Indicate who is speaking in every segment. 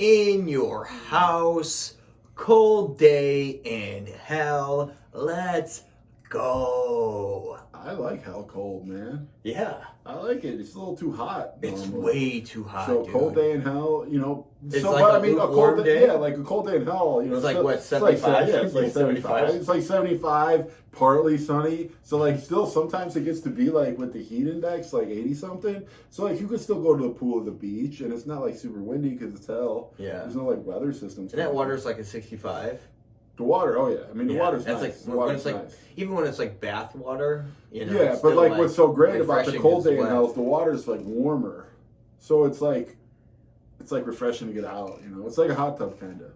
Speaker 1: in your house. Cold day in hell. Let's go.
Speaker 2: I like hell cold, man.
Speaker 1: Yeah.
Speaker 2: I like it. It's a little too hot.
Speaker 1: It's
Speaker 2: normally.
Speaker 1: way too hot.
Speaker 2: So
Speaker 1: dude.
Speaker 2: cold day in hell,
Speaker 1: It's
Speaker 2: so
Speaker 1: like
Speaker 2: but,
Speaker 1: a
Speaker 2: I mean, a cold
Speaker 1: lukewarm day?
Speaker 2: Yeah, like a cold day in hell.
Speaker 1: It's like
Speaker 2: still-
Speaker 1: what,
Speaker 2: it's like
Speaker 1: 75?
Speaker 2: Yeah, it's like 75. It's like 75, partly sunny. So like still sometimes it gets to be like with the heat index like 80 something. So like you could still go to the pool or the beach, and it's not like super windy because it's hell.
Speaker 1: Yeah.
Speaker 2: There's no like weather systems.
Speaker 1: And that water's like a 65.
Speaker 2: The water, oh yeah. I mean the water's
Speaker 1: that's
Speaker 2: nice.
Speaker 1: like
Speaker 2: The
Speaker 1: when it's
Speaker 2: water's
Speaker 1: like
Speaker 2: nice.
Speaker 1: even when it's like bath water,
Speaker 2: Yeah,
Speaker 1: it's
Speaker 2: but
Speaker 1: still,
Speaker 2: like what's so great about the
Speaker 1: refreshing
Speaker 2: cold
Speaker 1: as
Speaker 2: day in
Speaker 1: well.
Speaker 2: hell is the water's like warmer, so it's like refreshing to get out. It's like a hot tub kind of.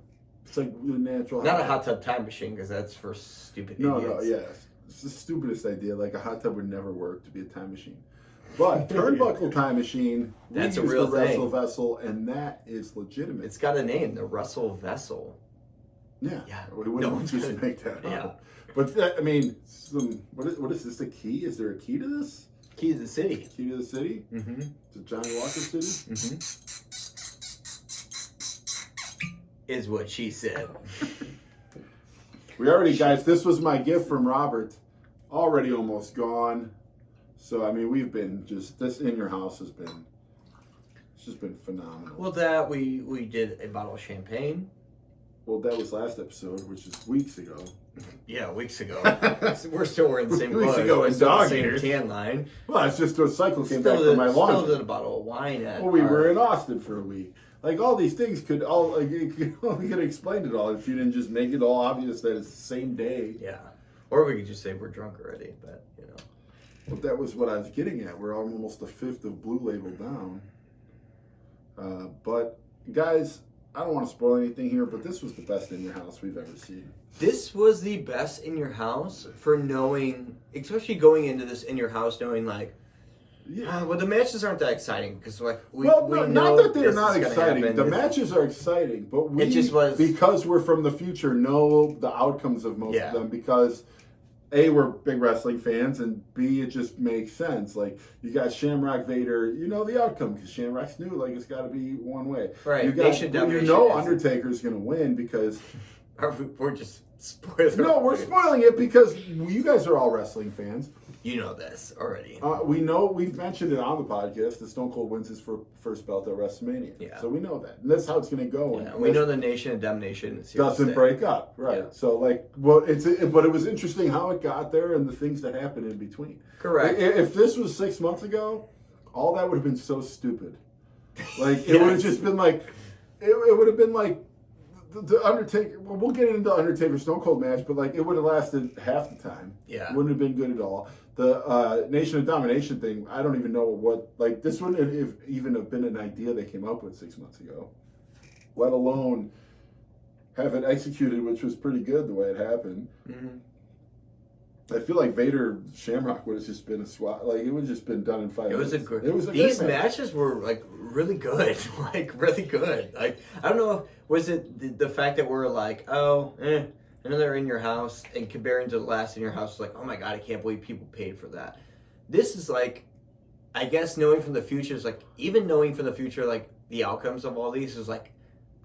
Speaker 2: It's like the natural.
Speaker 1: Not a hot tub time machine because that's for stupid
Speaker 2: No,
Speaker 1: idiots.
Speaker 2: yeah, it's the stupidest idea. Like a hot tub would never work to be a time machine. But turnbuckle time machine,
Speaker 1: That's a
Speaker 2: we use
Speaker 1: real
Speaker 2: the Russell
Speaker 1: thing.
Speaker 2: vessel, and that is legitimate.
Speaker 1: It's got a name, the Russell Vessel.
Speaker 2: Yeah,
Speaker 1: Yeah.
Speaker 2: we wouldn't
Speaker 1: No one's
Speaker 2: just
Speaker 1: gonna-
Speaker 2: make that
Speaker 1: yeah.
Speaker 2: up. But that, I mean, what is this? The key? Is there a key to this?
Speaker 1: Key to the city.
Speaker 2: Key to the city?
Speaker 1: Mm-hmm.
Speaker 2: To Johnny Walker City?
Speaker 1: Mm-hmm. Is what she said.
Speaker 2: We already, guys, this was my gift from Robert. Already almost gone. So, I mean, we've been just, this in your house has been, it's just been phenomenal.
Speaker 1: Well, that we did a bottle of champagne.
Speaker 2: Well, that was last episode, which is weeks ago.
Speaker 1: Yeah, weeks ago. We're still wearing the same
Speaker 2: Weeks
Speaker 1: clothes.
Speaker 2: ago
Speaker 1: We're
Speaker 2: in
Speaker 1: still
Speaker 2: dog
Speaker 1: the same
Speaker 2: years.
Speaker 1: tan line.
Speaker 2: Well, it's just a cycle came back
Speaker 1: Still
Speaker 2: from my
Speaker 1: did
Speaker 2: laundry.
Speaker 1: a bottle of wine at
Speaker 2: Well, we
Speaker 1: our-
Speaker 2: were in Austin for a week. Like, all these things could all, like, we could have explained it all if you didn't just make it all obvious that it's the same day.
Speaker 1: Yeah. Or we could just say we're drunk already, but,
Speaker 2: But that was what I was getting at. We're almost a fifth of Blue Label down. But, guys, I don't want to spoil anything here, but this was the best in your house we've ever seen.
Speaker 1: This was the best in your house for knowing, especially going into this in your house, knowing like,
Speaker 2: Yeah.
Speaker 1: well, the matches aren't that exciting because like we
Speaker 2: Well,
Speaker 1: we
Speaker 2: no,
Speaker 1: know
Speaker 2: not that they're
Speaker 1: this
Speaker 2: not
Speaker 1: is gonna
Speaker 2: exciting.
Speaker 1: happen.
Speaker 2: The
Speaker 1: This-
Speaker 2: matches are exciting, but we
Speaker 1: It just was-
Speaker 2: because we're from the future know the outcomes of most
Speaker 1: Yeah.
Speaker 2: of them because A, we're big wrestling fans, and B, it just makes sense. Like, you got Shamrock Vader, you know the outcome because Shamrock's new. Like, it's got to be one way.
Speaker 1: Right.
Speaker 2: You got,
Speaker 1: Nation domination is-
Speaker 2: Undertaker's going to win because
Speaker 1: We're just spoiling.
Speaker 2: no, we're spoiling it because you guys are all wrestling fans.
Speaker 1: You know this already.
Speaker 2: We know we've mentioned it on the podcast that Stone Cold wins his first belt at WrestleMania.
Speaker 1: Yeah.
Speaker 2: So we know that, and that's how it's going to go.
Speaker 1: Yeah,
Speaker 2: And
Speaker 1: we know the Nation of Domination is here to
Speaker 2: doesn't
Speaker 1: stay.
Speaker 2: break up, right?
Speaker 1: Yeah.
Speaker 2: So like, well, but it was interesting how it got there and the things that happened in between.
Speaker 1: Correct.
Speaker 2: If this was 6 months ago, all that would have been so stupid. Like it would have
Speaker 1: Yes.
Speaker 2: just been like, it would have been like the Undertaker. Well, we'll get into the Undertaker Stone Cold match, but like it would have lasted half the time.
Speaker 1: Yeah.
Speaker 2: It wouldn't have been good at all. The Nation of Domination thing, I don't even know what, like, this wouldn't have even have been an idea they came up with 6 months ago, let alone have it executed, which was pretty good the way it happened.
Speaker 1: Mhm.
Speaker 2: I feel like Vader Shamrock would have just been a swap. Like, it would have just been done in 5
Speaker 1: It
Speaker 2: minutes.
Speaker 1: was a good.
Speaker 2: It was a
Speaker 1: These
Speaker 2: great match.
Speaker 1: matches were like really good, like really good. Like I don't know, was it the fact that we're like, another in your house, and comparing to the last in your house, like, oh my god, I can't believe people paid for that. This is like, I guess knowing from the future is like, even knowing from the future, like the outcomes of all these is like,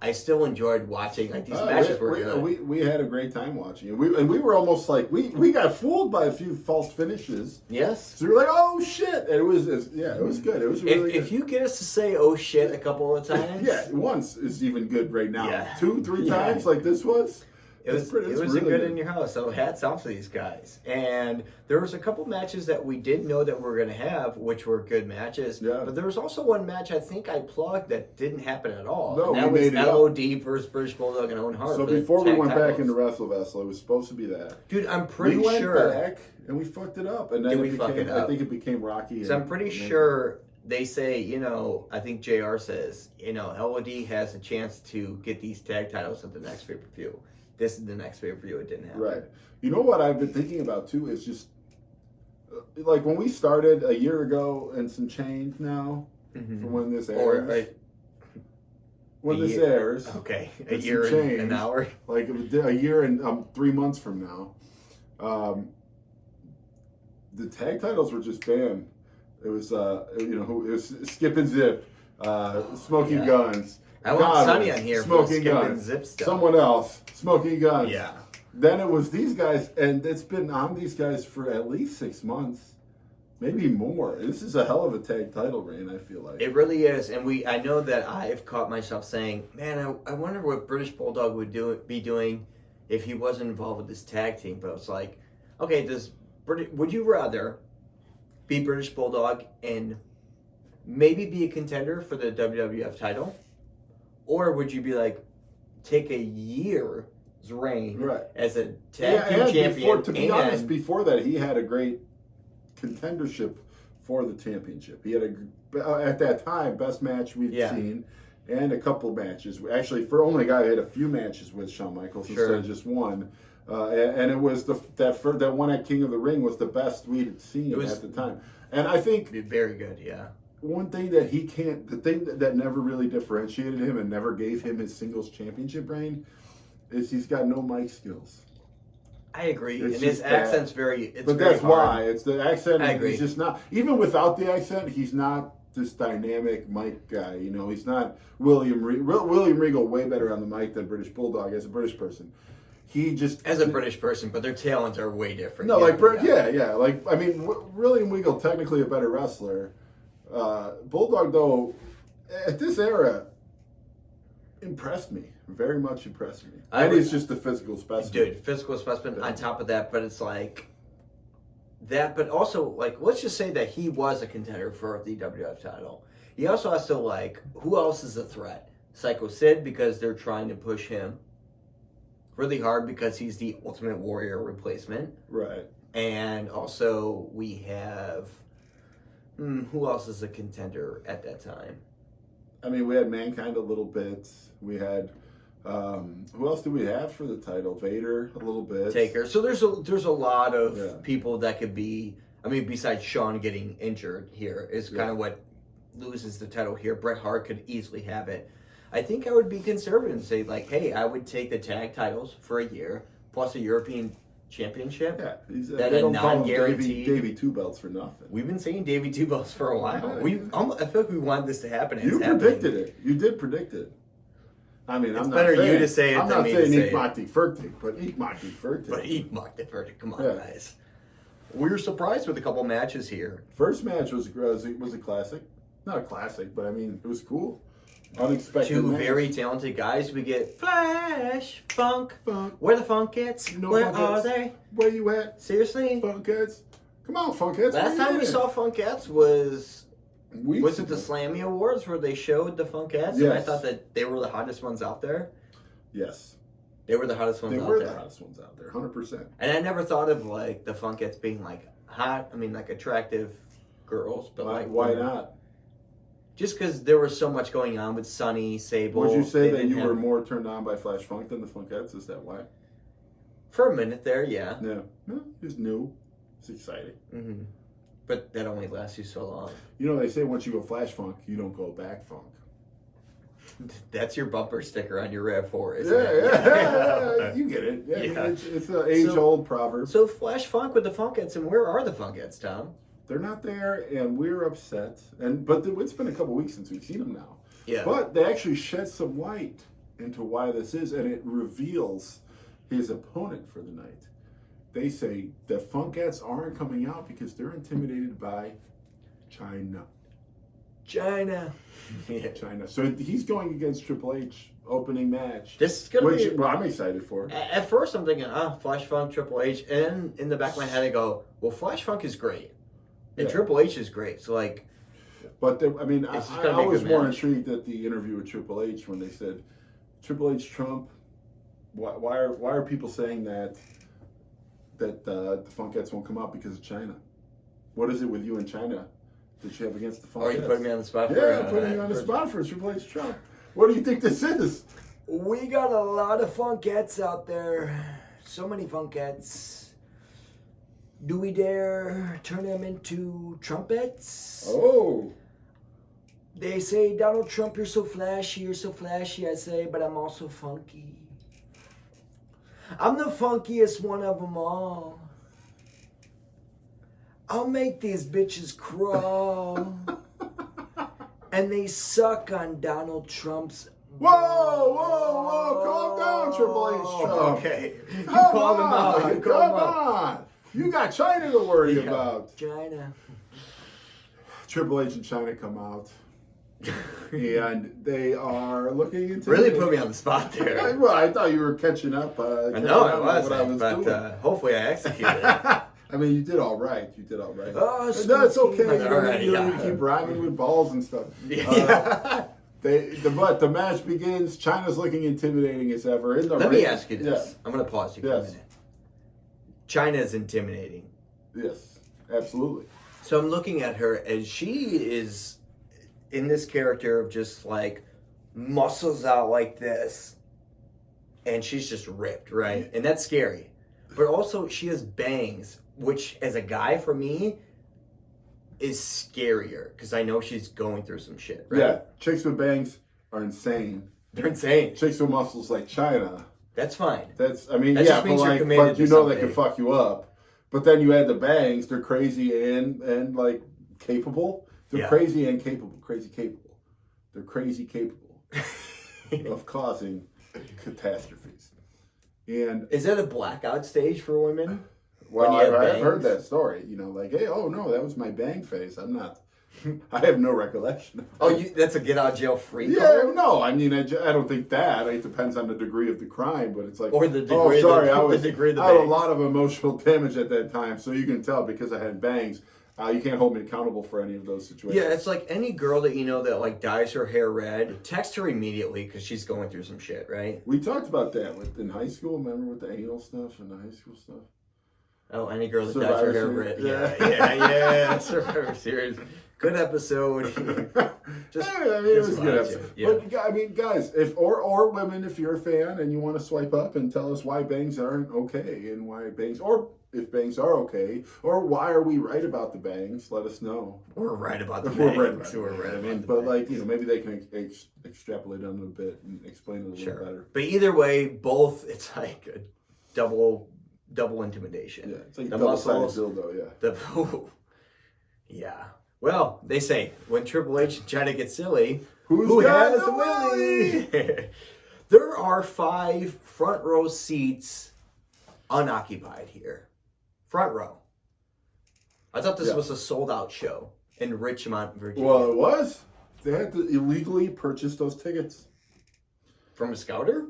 Speaker 1: I still enjoyed watching. Like these matches were good.
Speaker 2: We had a great time watching it. We were almost like we got fooled by a few false finishes.
Speaker 1: Yes.
Speaker 2: So we were like, oh shit! And it was good. It was really
Speaker 1: If
Speaker 2: good.
Speaker 1: you get us to say "oh shit" a couple of times,
Speaker 2: Yeah, once is even good right now.
Speaker 1: Yeah.
Speaker 2: 2, 3
Speaker 1: Yeah.
Speaker 2: times like this was.
Speaker 1: It was
Speaker 2: It's pretty- it's
Speaker 1: a
Speaker 2: really
Speaker 1: good
Speaker 2: good.
Speaker 1: in your house. So hats off to these guys. And there was a couple matches that we didn't know that we were going to have, which were good matches.
Speaker 2: Yeah.
Speaker 1: But there was also one match I think I plugged that didn't happen at all.
Speaker 2: No,
Speaker 1: and that
Speaker 2: we
Speaker 1: was
Speaker 2: made it up.
Speaker 1: LOD versus British Bulldog and Owen Hart.
Speaker 2: So
Speaker 1: for the
Speaker 2: before we
Speaker 1: tag
Speaker 2: went back
Speaker 1: titles.
Speaker 2: into Wrestle Vessel, it was supposed to be that.
Speaker 1: Dude, I'm pretty
Speaker 2: we went
Speaker 1: sure.
Speaker 2: back and we fucked it up, and then
Speaker 1: Did
Speaker 2: it
Speaker 1: we
Speaker 2: became.
Speaker 1: fuck it up?
Speaker 2: I think it became Rocky.
Speaker 1: So I'm pretty sure they say, I think JR says, LOD has a chance to get these tag titles at the next pay-per-view. This is the next pay-per-view. It didn't happen.
Speaker 2: Right. You know what I've been thinking about too is just like when we started a year ago and some change now
Speaker 1: Mhm.
Speaker 2: from when this airs.
Speaker 1: Or, like,
Speaker 2: when
Speaker 1: a
Speaker 2: this
Speaker 1: year.
Speaker 2: airs,
Speaker 1: Okay, a
Speaker 2: It's
Speaker 1: year
Speaker 2: some
Speaker 1: and an
Speaker 2: change.
Speaker 1: hour.
Speaker 2: like a year and 3 months from now, the tag titles were just banned. It was it was Skip and Zip, Smoking
Speaker 1: Yeah.
Speaker 2: Guns.
Speaker 1: I want
Speaker 2: Godwin,
Speaker 1: Sonny on here for the
Speaker 2: smoking
Speaker 1: skip and
Speaker 2: guns.
Speaker 1: zip stuff.
Speaker 2: Someone else smoking guns.
Speaker 1: Yeah.
Speaker 2: Then it was these guys, and it's been on these guys for at least 6 months, maybe more. This is a hell of a tag title reign, I feel like.
Speaker 1: It really is, and I know that I've caught myself saying, "Man, I wonder what British Bulldog would be doing if he wasn't involved with this tag team." But it's like, okay, would you rather be British Bulldog and maybe be a contender for the WWF title, or would you be like, take a year's reign
Speaker 2: Right.
Speaker 1: as a tag team
Speaker 2: and
Speaker 1: champion?
Speaker 2: to be honest, before that, he had a great contendership for the championship. He had at that time, best match we've seen, and a couple matches. Actually, for only a guy who had a few matches with Shawn Michaels instead of just one. And it was that one at King of the Ring was the best we'd seen at the time. And I think
Speaker 1: very good, yeah.
Speaker 2: One thing that the thing that never really differentiated him and never gave him his singles championship reign is he's got no mic skills.
Speaker 1: I agree,
Speaker 2: It's
Speaker 1: and his
Speaker 2: just bad.
Speaker 1: accent's very. It's
Speaker 2: But
Speaker 1: very
Speaker 2: that's
Speaker 1: hard.
Speaker 2: why it's the accent.
Speaker 1: I agree.
Speaker 2: He's just not. Even without the accent, he's not this dynamic mic guy. You know, he's not William Regal. Way better on the mic than British Bulldog as a British person. He just
Speaker 1: As a British person, but their talents are way different.
Speaker 2: no, like like I mean, William Regal technically a better wrestler. Bulldog though, at this era, impressed me. Very much impressed me. And he's just a physical specimen.
Speaker 1: Dude, physical specimen on top of that, but it's like that, but also, like, let's just say that he was a contender for the WWF title. He also has to, like, who else is a threat? Psycho Sid, because they're trying to push him really hard because he's the Ultimate Warrior replacement.
Speaker 2: Right.
Speaker 1: And also, we have, who else is a contender at that time?
Speaker 2: I mean, we had Mankind a little bit. We had who else do we have for the title? Vader a little bit.
Speaker 1: Taker. So there's a lot of people that could be. I mean, besides Shawn getting injured here is kind of what loses the title here. Bret Hart could easily have it. I think I would be conservative and say like, hey, I would take the tag titles for a year plus a European Championship.
Speaker 2: Yeah,
Speaker 1: that
Speaker 2: they
Speaker 1: a
Speaker 2: don't call him
Speaker 1: non-guaranteed.
Speaker 2: Davey Two Belts for nothing.
Speaker 1: We've been saying Davey Two Belts for a while. I feel like we wanted this to happen.
Speaker 2: You predicted it. You did predict it. I mean,
Speaker 1: it's
Speaker 2: I'm not
Speaker 1: better
Speaker 2: saying,
Speaker 1: you to say it
Speaker 2: I'm
Speaker 1: than
Speaker 2: not
Speaker 1: me
Speaker 2: saying
Speaker 1: to say
Speaker 2: eat
Speaker 1: it.
Speaker 2: Monty Fertig, but eat Monty Fertig.
Speaker 1: But eat Monty Fertig. Come on, guys. We were surprised with a couple matches here.
Speaker 2: First match was a classic. Not a classic, but I mean, it was cool. Unexpected.
Speaker 1: Two
Speaker 2: match.
Speaker 1: very talented guys. We get Flash, Funk. Where the Funkets?
Speaker 2: You know
Speaker 1: Where
Speaker 2: Funkettes?
Speaker 1: are they?
Speaker 2: Where you at,
Speaker 1: Seriously?
Speaker 2: Funkheads? Come on, Funkheads.
Speaker 1: Last time we saw Funkettes was
Speaker 2: Weeks
Speaker 1: it the
Speaker 2: ago.
Speaker 1: Slammy Awards where they showed the Funkettes? And I
Speaker 2: Yes.
Speaker 1: thought that they were the hottest ones out there.
Speaker 2: Yes.
Speaker 1: They were the hottest ones
Speaker 2: They
Speaker 1: out
Speaker 2: were
Speaker 1: there.
Speaker 2: the hottest ones out there, 100%.
Speaker 1: And I never thought of like the Funkettes being like hot. I mean, like attractive girls, but
Speaker 2: Why not?
Speaker 1: Just because there was so much going on with Sunny, Sable.
Speaker 2: Would you say
Speaker 1: they
Speaker 2: that
Speaker 1: didn't
Speaker 2: you
Speaker 1: have-
Speaker 2: were more turned on by Flash Funk than the Funkettes? Is that why?
Speaker 1: For a minute there, yeah.
Speaker 2: Yeah. No, it's new. It's exciting.
Speaker 1: hmm But that only lasts you so long.
Speaker 2: You know, they say once you go Flash Funk, you don't go back Funk.
Speaker 1: That's your bumper sticker on your RAV4, isn't
Speaker 2: Yeah,
Speaker 1: it?
Speaker 2: yeah, you get it. Yeah,
Speaker 1: Yeah.
Speaker 2: It's an age-old proverb.
Speaker 1: So Flash Funk with the Funkettes, and where are the Funkettes, Tom?
Speaker 2: They're not there, and we're upset. But it's been a couple weeks since we've seen them now.
Speaker 1: Yeah.
Speaker 2: But they actually shed some light into why this is, and it reveals his opponent for the night. They say the Funkettes aren't coming out because they're intimidated by China.
Speaker 1: China.
Speaker 2: China. So he's going against Triple H opening match.
Speaker 1: This is gonna be.
Speaker 2: Well, I'm excited for.
Speaker 1: At first, I'm thinking, Flash Funk, Triple H, and in the back of my head, I go, well, Flash Funk is great, and
Speaker 2: Yeah.
Speaker 1: Triple H is great. So like,
Speaker 2: But I mean, I
Speaker 1: It's just gonna be a
Speaker 2: was
Speaker 1: good
Speaker 2: more
Speaker 1: match.
Speaker 2: intrigued at the interview with Triple H when they said, Triple H Trump. Why are people saying that the Funkettes won't come out because of China? What is it with you and China that you have against the Funkettes?
Speaker 1: are you putting me on the spot?
Speaker 2: Yeah, I'm putting you on the spot for Triple H Trump. What do you think this is?
Speaker 1: We got a lot of Funkettes out there. So many Funkettes. Do we dare turn them into trumpets?
Speaker 2: Oh,
Speaker 1: They say, Donald Trump, you're so flashy, I say, but I'm also funky. I'm the funkiest one of them all. I'll make these bitches crawl. And they suck on Donald Trump's
Speaker 2: Whoa! Calm down, Triple H. Trump.
Speaker 1: Okay. You
Speaker 2: Come
Speaker 1: called him
Speaker 2: on,
Speaker 1: out. You called him out.
Speaker 2: on. You got China to worry about.
Speaker 1: China.
Speaker 2: Triple H and China come out, and they are looking into.
Speaker 1: Really put me on the spot there.
Speaker 2: Well, I thought you were catching up.
Speaker 1: I know I was,
Speaker 2: doing.
Speaker 1: but hopefully I executed.
Speaker 2: I mean, you did all right.
Speaker 1: Oh,
Speaker 2: No, it's okay.
Speaker 1: All right,
Speaker 2: You don't need to keep rhyming with balls and stuff.
Speaker 1: Yeah.
Speaker 2: But the match begins. China's looking intimidating as ever.
Speaker 1: Let me ask you this.
Speaker 2: Yeah.
Speaker 1: I'm going to pause you for a minute. China is intimidating.
Speaker 2: Yes, absolutely.
Speaker 1: So I'm looking at her, and she is in this character of just like muscles out like this, and she's just ripped, right? And that's scary. But also, she has bangs, which as a guy for me is scarier because I know she's going through some shit, right?
Speaker 2: Yeah, chicks with bangs are insane.
Speaker 1: They're insane.
Speaker 2: Chicks with muscles like China.
Speaker 1: That's fine.
Speaker 2: That
Speaker 1: just
Speaker 2: but
Speaker 1: means you're
Speaker 2: like,
Speaker 1: committed
Speaker 2: but
Speaker 1: to
Speaker 2: you know they
Speaker 1: something.
Speaker 2: can fuck you up. But then you add the bangs, they're crazy and like capable. They're crazy and capable. Crazy capable. They're crazy capable of causing catastrophes. And
Speaker 1: Is that a blackout stage for women?
Speaker 2: well,
Speaker 1: When you have
Speaker 2: I've heard
Speaker 1: bangs?
Speaker 2: that story. You know, like, hey, oh no, that was my bang face. I have no recollection.
Speaker 1: Oh, that's a get out of jail free
Speaker 2: Yeah,
Speaker 1: card?
Speaker 2: no, I mean, I don't think that. It depends on the degree of the crime, but it's like,
Speaker 1: Or the degree
Speaker 2: oh,
Speaker 1: of
Speaker 2: sorry,
Speaker 1: the-
Speaker 2: I
Speaker 1: the degree of the
Speaker 2: I had a
Speaker 1: bangs.
Speaker 2: lot of emotional damage at that time, so you can tell because I had bangs. You can't hold me accountable for any of those situations.
Speaker 1: Yeah, it's like any girl that you know that like dyes her hair red, text her immediately because she's going through some shit, right?
Speaker 2: We talked about that in high school. Remember with the anal stuff and the high school stuff?
Speaker 1: Oh, any girl that dyes
Speaker 2: Survivor
Speaker 1: her hair
Speaker 2: Series.
Speaker 1: red. Yeah. Survivor Series. Good episode. Just,
Speaker 2: I mean, it was a
Speaker 1: just
Speaker 2: good
Speaker 1: watch
Speaker 2: episode.
Speaker 1: it. Yeah.
Speaker 2: But I mean, guys, or women, if you're a fan and you want to swipe up and tell us why bangs aren't okay and why bangs, or if bangs are okay, or why are we right about the bangs? Let us know.
Speaker 1: We're right about the
Speaker 2: We're
Speaker 1: bangs.
Speaker 2: right about
Speaker 1: We're
Speaker 2: it.
Speaker 1: right
Speaker 2: I
Speaker 1: about
Speaker 2: mean,
Speaker 1: the
Speaker 2: but
Speaker 1: bangs.
Speaker 2: like, you know, maybe they can extrapolate on it a bit and explain it a little
Speaker 1: Sure.
Speaker 2: better.
Speaker 1: But either way, both, it's like a double intimidation.
Speaker 2: Yeah, it's like
Speaker 1: The
Speaker 2: double-sided
Speaker 1: muscles.
Speaker 2: dildo. Yeah.
Speaker 1: The yeah. Well, they say when Triple H and China get silly, who
Speaker 2: got
Speaker 1: has the willy? There are 5 front row seats unoccupied here. Front row. I thought this
Speaker 2: Yeah.
Speaker 1: was a sold out show in Richmond, Virginia.
Speaker 2: Well, it was. They had to illegally purchase those tickets.
Speaker 1: From a scouter?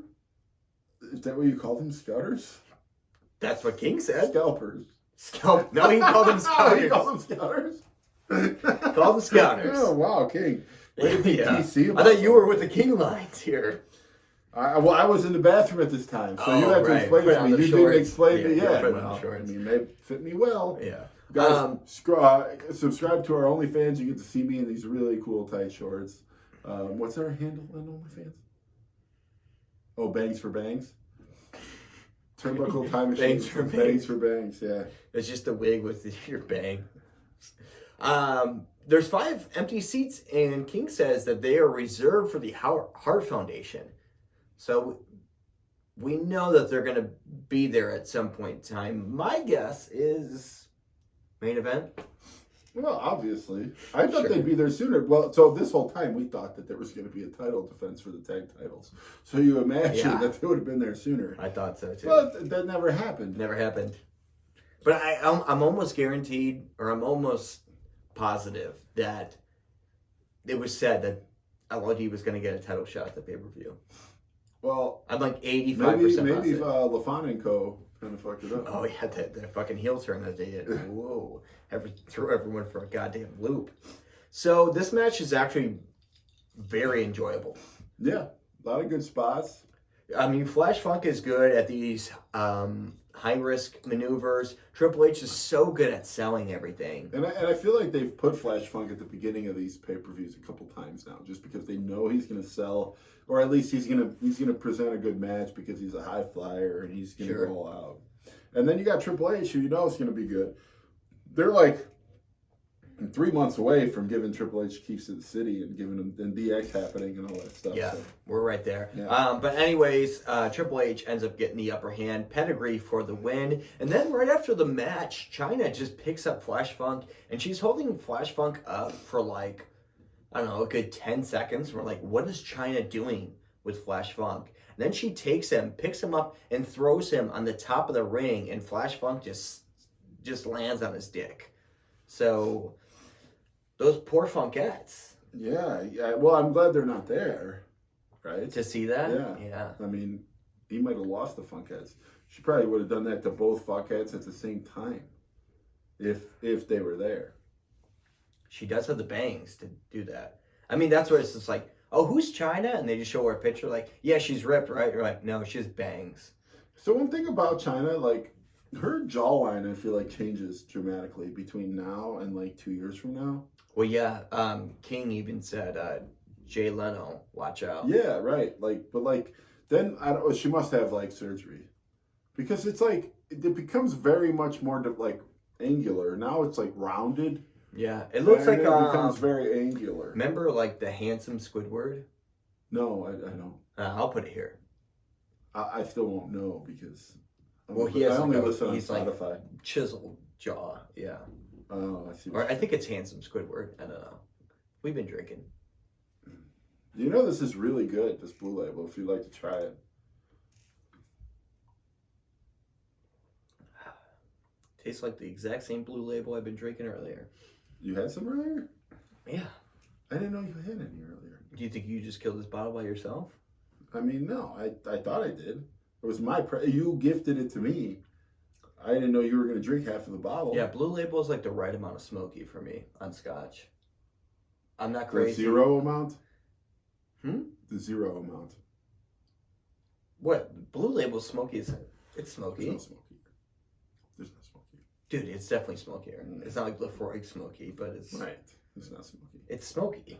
Speaker 2: Is that what you call them? Scouters?
Speaker 1: That's what King said.
Speaker 2: Scalpers.
Speaker 1: Scout. No, he called them
Speaker 2: Oh, you
Speaker 1: scouters.
Speaker 2: call them scouters?
Speaker 1: Call them scouters.
Speaker 2: Oh, wow, King. Way to be
Speaker 1: Yeah.
Speaker 2: PC
Speaker 1: I
Speaker 2: about
Speaker 1: thought you
Speaker 2: that.
Speaker 1: were with the King lines here.
Speaker 2: I was in the bathroom at this time, so you
Speaker 1: Oh,
Speaker 2: had to
Speaker 1: right.
Speaker 2: explain
Speaker 1: Put
Speaker 2: it to
Speaker 1: on
Speaker 2: me.
Speaker 1: the
Speaker 2: You
Speaker 1: shorts.
Speaker 2: didn't explain
Speaker 1: Yeah,
Speaker 2: it
Speaker 1: you
Speaker 2: yet.
Speaker 1: put on the
Speaker 2: Well, I
Speaker 1: shorts.
Speaker 2: mean, they fit me well.
Speaker 1: Yeah.
Speaker 2: Guys, subscribe to our OnlyFans. You get to see me in these really cool tight shorts. What's our handle on OnlyFans? Oh, Bangs for Bangs. Turnbuckle Time Machine.
Speaker 1: Bangs for
Speaker 2: Bangs for Bangs. Yeah.
Speaker 1: It's just a wig with your bang. There's 5 empty seats, and King says that they are reserved for the Heart Foundation. So we know that they're going to be there at some point in time. My guess is main event.
Speaker 2: Well, obviously. I thought
Speaker 1: Sure.
Speaker 2: they'd be there sooner. Well, so this whole time we thought that there was going to be a title defense for the tag titles. So you imagine
Speaker 1: Yeah.
Speaker 2: that they would have been there sooner.
Speaker 1: I thought so too.
Speaker 2: But that never happened.
Speaker 1: Never happened. But I'm almost guaranteed, or I'm almost positive that it was said that LOD was going to get a title shot at the pay-per-view.
Speaker 2: Well,
Speaker 1: I'm like 85%
Speaker 2: maybe
Speaker 1: positive.
Speaker 2: LaFon and Co. kind of fucked it up.
Speaker 1: Oh yeah, that fucking heel turn that they did. Whoa. Threw everyone for a goddamn loop. So this match is actually very enjoyable.
Speaker 2: Yeah, a lot of good spots.
Speaker 1: I mean, Flash Funk is good at these high-risk maneuvers. Triple H is so good at selling everything.
Speaker 2: And I feel like they've put Flash Funk at the beginning of these pay-per-views a couple times now, just because they know he's going to sell, or at least he's going to present a good match because he's a high flyer and he's going to
Speaker 1: Sure.
Speaker 2: go all out. And then you got Triple H, who you know is going to be good. They're like 3 months away from giving Triple H keys to the city and giving him and DX happening and all that stuff.
Speaker 1: Yeah,
Speaker 2: So,
Speaker 1: we're right there.
Speaker 2: Yeah.
Speaker 1: But anyways, Triple H ends up getting the upper hand. Pedigree for the win. And then right after the match, Chyna just picks up Flash Funk. And she's holding Flash Funk up for like, I don't know, a good 10 seconds. We're like, what is Chyna doing with Flash Funk. And then she takes him, picks him up, and throws him on the top of the ring, and Flash Funk just lands on his dick. So those poor Funkettes.
Speaker 2: Yeah. Well, I'm glad they're not there, right?
Speaker 1: To see that?
Speaker 2: Yeah. I mean, he might have lost the Funkettes. She probably would have done that to both Funkettes at the same time, if they were there.
Speaker 1: She does have the bangs to do that. I mean, that's where it's just like, oh, who's China? And they just show her a picture like, yeah, she's ripped, right? You're like, no, she has bangs.
Speaker 2: So one thing about China, like, her jawline, I feel like, changes dramatically between now and, like, 2 years from now.
Speaker 1: Well, yeah, King even said, Jay Leno, watch out.
Speaker 2: Yeah, right. Like, but, like, then, she must have, like, surgery. Because it's, like, it becomes very much more, like, angular. Now it's, like, rounded.
Speaker 1: Yeah, it looks like
Speaker 2: it becomes very angular.
Speaker 1: Remember, like the handsome Squidward?
Speaker 2: No, I don't.
Speaker 1: I'll put it here.
Speaker 2: I still won't know because.
Speaker 1: He has
Speaker 2: I only listen on
Speaker 1: he's
Speaker 2: Spotify.
Speaker 1: like chiseled jaw. Yeah.
Speaker 2: Oh, I see.
Speaker 1: Or I think it's handsome Squidward. I don't know. We've been drinking.
Speaker 2: You know this is really good. This Blue Label. If you'd like to try it.
Speaker 1: Tastes like the exact same Blue Label I've been drinking earlier.
Speaker 2: You had some earlier?
Speaker 1: Yeah.
Speaker 2: I didn't know you had any earlier.
Speaker 1: Do you think you just killed this bottle by yourself?
Speaker 2: I mean, no. I thought I did. It was you gifted it to me. I didn't know you were going to drink half of the bottle.
Speaker 1: Yeah, Blue Label is like the right amount of smoky for me on Scotch. I'm not crazy.
Speaker 2: The zero amount?
Speaker 1: The
Speaker 2: zero amount.
Speaker 1: What? Blue Label smoky is it's smoky.
Speaker 2: There's no smoky. There's no smoky.
Speaker 1: Dude, it's definitely smokier. It's not like Lefroy smoky, but it's
Speaker 2: right. It's not smoky.
Speaker 1: It's smoky.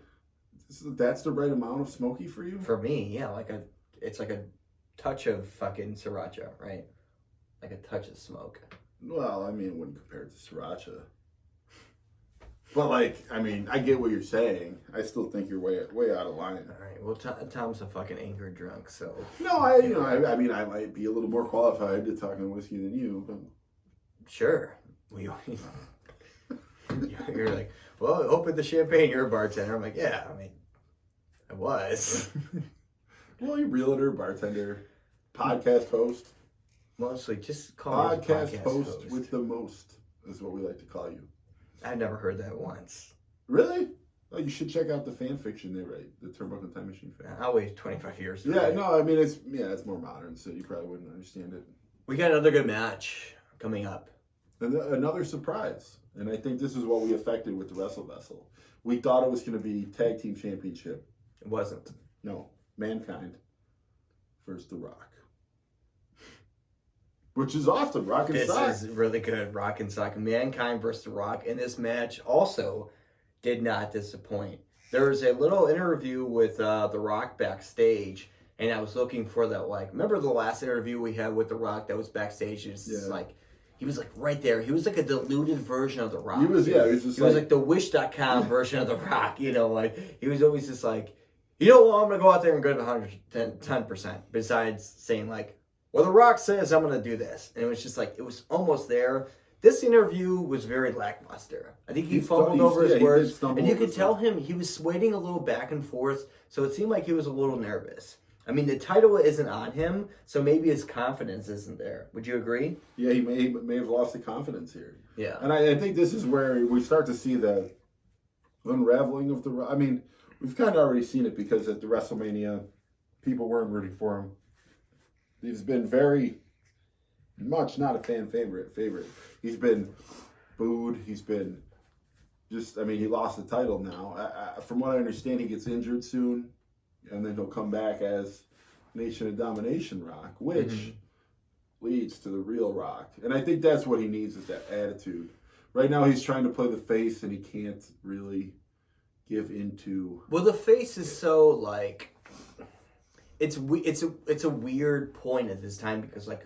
Speaker 2: That's the right amount of smoky for you?
Speaker 1: For me, yeah, it's like a touch of fucking sriracha, right? Like a touch of smoke.
Speaker 2: Well, I mean, it wouldn't compare it to sriracha. But like, I mean, I get what you're saying. I still think you're way out of line.
Speaker 1: All right. Well, Tom's a fucking angry drunk, so.
Speaker 2: No, I mean, I might be a little more qualified to talking whiskey than you, but.
Speaker 1: Sure. You're like, well, open the champagne. You're a bartender. I'm like, yeah. I mean, I was.
Speaker 2: Well, you're realtor, bartender, podcast host.
Speaker 1: Mostly, just call me podcast host
Speaker 2: with the most is what we like to call you.
Speaker 1: I've never heard that once.
Speaker 2: Really? Oh, you should check out the fan fiction they write, the Turnbuckle Time Machine fan.
Speaker 1: I'll wait 25 years.
Speaker 2: Yeah, no, I mean it's more modern, so you probably wouldn't understand it.
Speaker 1: We got another good match coming up.
Speaker 2: And another surprise, and I think this is what we affected with the Wrestle Vessel. We thought it was going to be Tag Team Championship.
Speaker 1: It wasn't.
Speaker 2: No, Mankind versus The Rock. Which is awesome. Rock and Sock.
Speaker 1: This is really good. Rock and Sock. Mankind versus The Rock. And this match also did not disappoint. There was a little interview with The Rock backstage. And I was looking for that, like, remember the last interview we had with The Rock that was backstage? It was just like, he was like right there. He was like a diluted version of The Rock.
Speaker 2: He was
Speaker 1: like the Wish.com version of The Rock. You know, like, he was always just like, you know what, I'm going to go out there and go to 110%. Besides saying, like, well, The Rock says I'm going to do this. And it was just like, it was almost there. This interview was very lackluster. I think he fumbled over his words. And you could tell him he was swaying a little back and forth. So it seemed like he was a little nervous. I mean, the title isn't on him, so maybe his confidence isn't there. Would you agree?
Speaker 2: Yeah, he may have lost the confidence here.
Speaker 1: Yeah.
Speaker 2: And I think this is where we start to see the unraveling of the... I mean, we've kind of already seen it because at the WrestleMania, people weren't rooting for him. He's been very much not a fan favorite. He's been booed. He's been just... I mean, he lost the title now. From what I understand, he gets injured soon. And then he'll come back as Nation of Domination Rock, which leads to the real Rock. And I think that's what he needs is that attitude. Right now he's trying to play the face and he can't really give into...
Speaker 1: Well, the face is so, like... It's a weird point at this time because, like,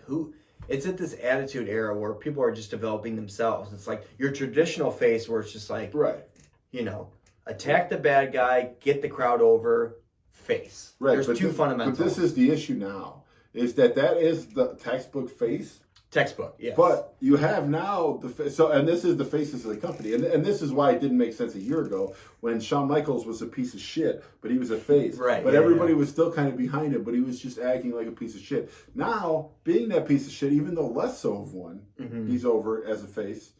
Speaker 1: it's at this attitude era where people are just developing themselves. It's like your traditional face where it's just like...
Speaker 2: Right.
Speaker 1: You know, attack the bad guy, get the crowd over... face.
Speaker 2: Right.
Speaker 1: There's two fundamentals.
Speaker 2: But this is the issue now, is that is the textbook face.
Speaker 1: Textbook, yes.
Speaker 2: But you have now and this is the faces of the company, and this is why it didn't make sense a year ago when Shawn Michaels was a piece of shit, but he was a face,
Speaker 1: right?
Speaker 2: But everybody was still kind of behind him, but he was just acting like a piece of shit. Now, being that piece of shit, even though less so of one, he's over as a face.